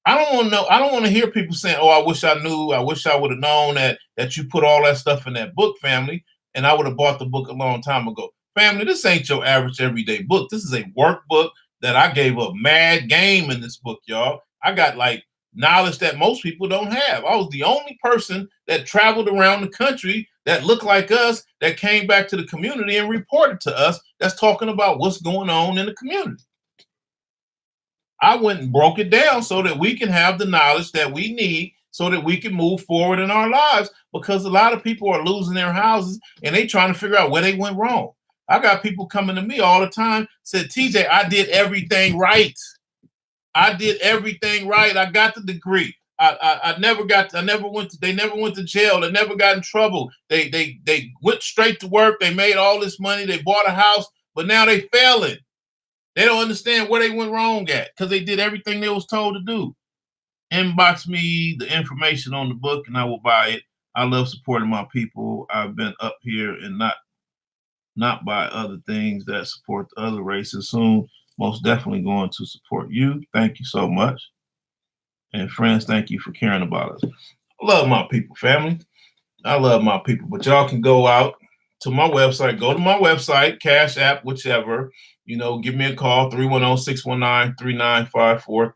I don't want to know. I don't want to hear people saying, "Oh, I wish I knew. I wish I would have known that you put all that stuff in that book, family, and I would have bought the book a long time ago." Family, this ain't your average everyday book. This is a workbook that I gave a mad game in this book, y'all. I got like knowledge that most people don't have. I was the only person that traveled around the country that looked like us that came back to the community and reported to us that's talking about what's going on in the community. I went and broke it down so that we can have the knowledge that we need so that we can move forward in our lives because a lot of people are losing their houses and they trying to figure out where they went wrong. I got people coming to me all the time, said, TJ, I did everything right. I did everything right. I got the degree. I never went to jail. They never got in trouble. They went straight to work. They made all this money. They bought a house, but now they failing. They don't understand where they went wrong at because they did everything they was told to do. Inbox me the information on the book and I will buy it. I love supporting my people. I've been up here and not by other things that support the other races. Soon, most definitely going to support you. Thank you so much. And friends, thank you for caring about us. I love my people, family. I love my people. But y'all can go out to my website, go to my website, Cash App, whichever. Give me a call, 310-619-3954,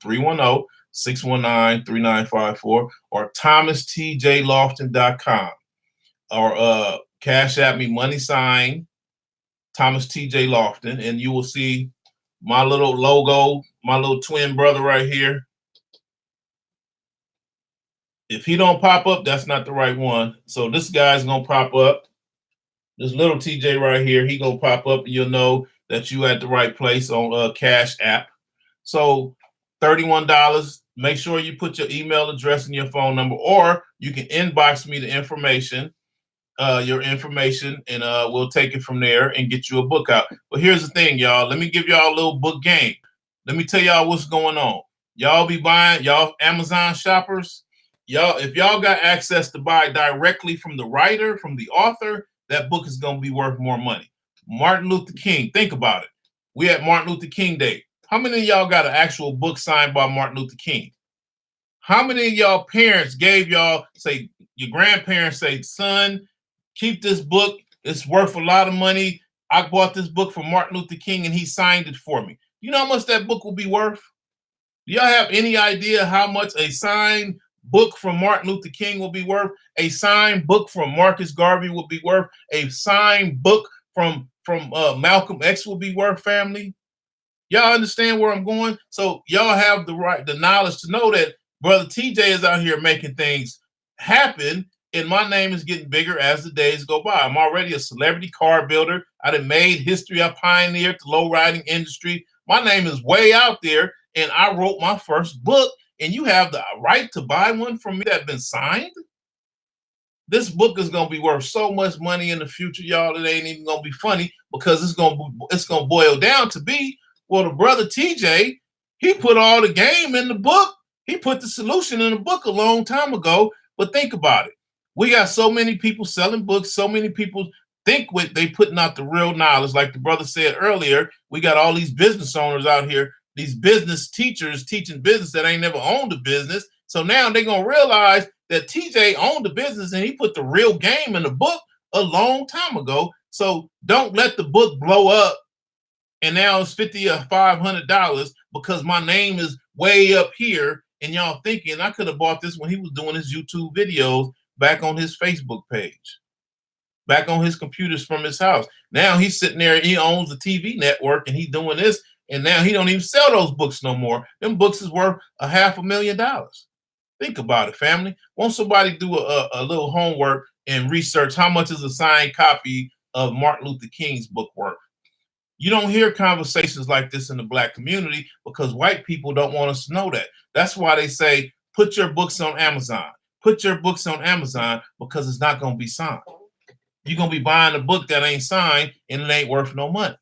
310-619-3954, or thomastjlofton.com, or Cash App me money sign Thomas T.J. Lofton, and you will see my little logo, my little twin brother right here. If he don't pop up, that's not the right one. So this guy's gonna pop up. This little TJ right here, he gonna pop up, and you'll know that you at the right place on Cash App. So $31. Make sure you put your email address and your phone number, or you can inbox me the information, your information, and we'll take it from there and get you a book out. But here's the thing, y'all. Let me give y'all a little book game. Let me tell y'all what's going on. Y'all be buying, y'all Amazon shoppers. Y'all, if y'all got access to buy directly from the writer, from the author, that book is going to be worth more money. Martin Luther King, think about it. We at Martin Luther King Day. How many of y'all got an actual book signed by Martin Luther King? How many of y'all parents gave y'all, say, your grandparents say, son, keep this book. It's worth a lot of money. I bought this book from Martin Luther King and he signed it for me. You know how much that book will be worth? Do y'all have any idea how much a signed book from Martin Luther King will be worth? A signed book from Marcus Garvey will be worth? A signed book from Malcolm X will be worth, family? Y'all understand where I'm going? So y'all have the knowledge to know that Brother TJ is out here making things happen, and my name is getting bigger as the days go by. I'm already a celebrity car builder. I done made history. I pioneered the low riding industry. My name is way out there, and I wrote my first book, and you have the right to buy one from me that's been signed? This book is gonna be worth so much money in the future, y'all. It ain't even gonna be funny because it's gonna boil down to be, well, the brother TJ, he put all the game in the book. He put the solution in the book a long time ago. But think about it. We got so many people selling books, so many people think they putting out the real knowledge. Like the brother said earlier, we got all these business owners out here, these business teachers teaching business that ain't never owned a business. So now they're gonna realize that TJ owned the business and he put the real game in the book a long time ago. So don't let the book blow up and now it's $50 or $500 because my name is way up here. And y'all thinking I could have bought this when he was doing his YouTube videos back on his Facebook page, back on his computers from his house. Now he's sitting there, he owns the TV network and he's doing this. And now he don't even sell those books no more. Them books is worth $500,000. Think about it, family. Won't somebody do a little homework and research how much is a signed copy of Martin Luther King's book worth? You don't hear conversations like this in the Black community because white people don't want us to know that. That's why they say, put your books on Amazon. Put your books on Amazon because it's not going to be signed. You're going to be buying a book that ain't signed and it ain't worth no money.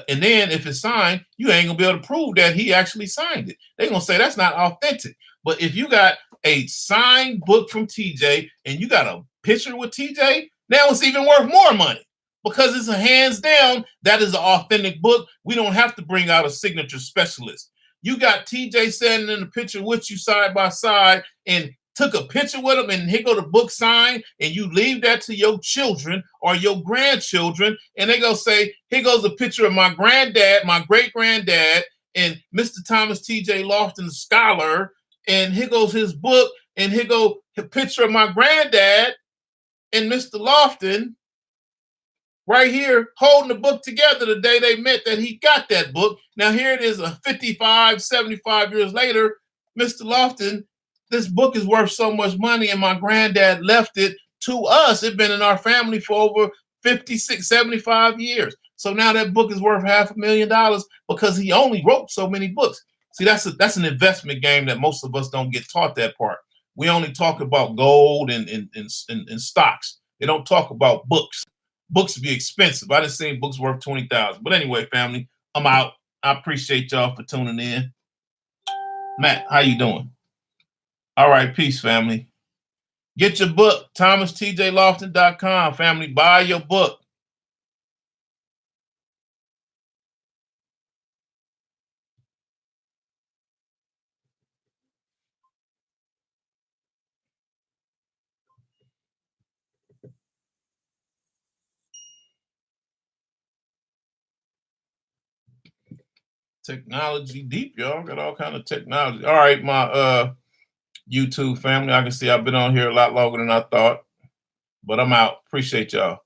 And then if it's signed, you ain't gonna be able to prove that he actually signed it. They're gonna say that's not authentic. But if you got a signed book from TJ and you got a picture with TJ, now it's even worth more money because it's a hands down, that is an authentic book. We don't have to bring out a signature specialist. You got TJ standing in the picture with you side by side and took a picture with him and here go the book signed, and you leave that to your children or your grandchildren, and they go say, here goes a picture of my granddad, my great-granddad, and Mr. Thomas T.J. Lofton, the scholar, and here goes his book, and here go a picture of my granddad and Mr. Lofton right here holding the book together the day they met that he got that book. Now here it is, 55, 75 years later, Mr. Lofton, this book is worth so much money and my granddad left it to us. It's been in our family for over 56, 75 years. So now that book is worth $500,000 because he only wrote so many books. See, that's an investment game that most of us don't get taught that part. We only talk about gold and stocks. They don't talk about books. Books be expensive. I just seen books worth $20,000. But anyway, family, I'm out. I appreciate y'all for tuning in. Matt, how you doing? All right, peace, family. Get your book, ThomasTJLofton.com, family. Buy your book. Technology deep, y'all. Got all kind of technology. All right, my YouTube family. I can see I've been on here a lot longer than I thought, but I'm out. Appreciate y'all.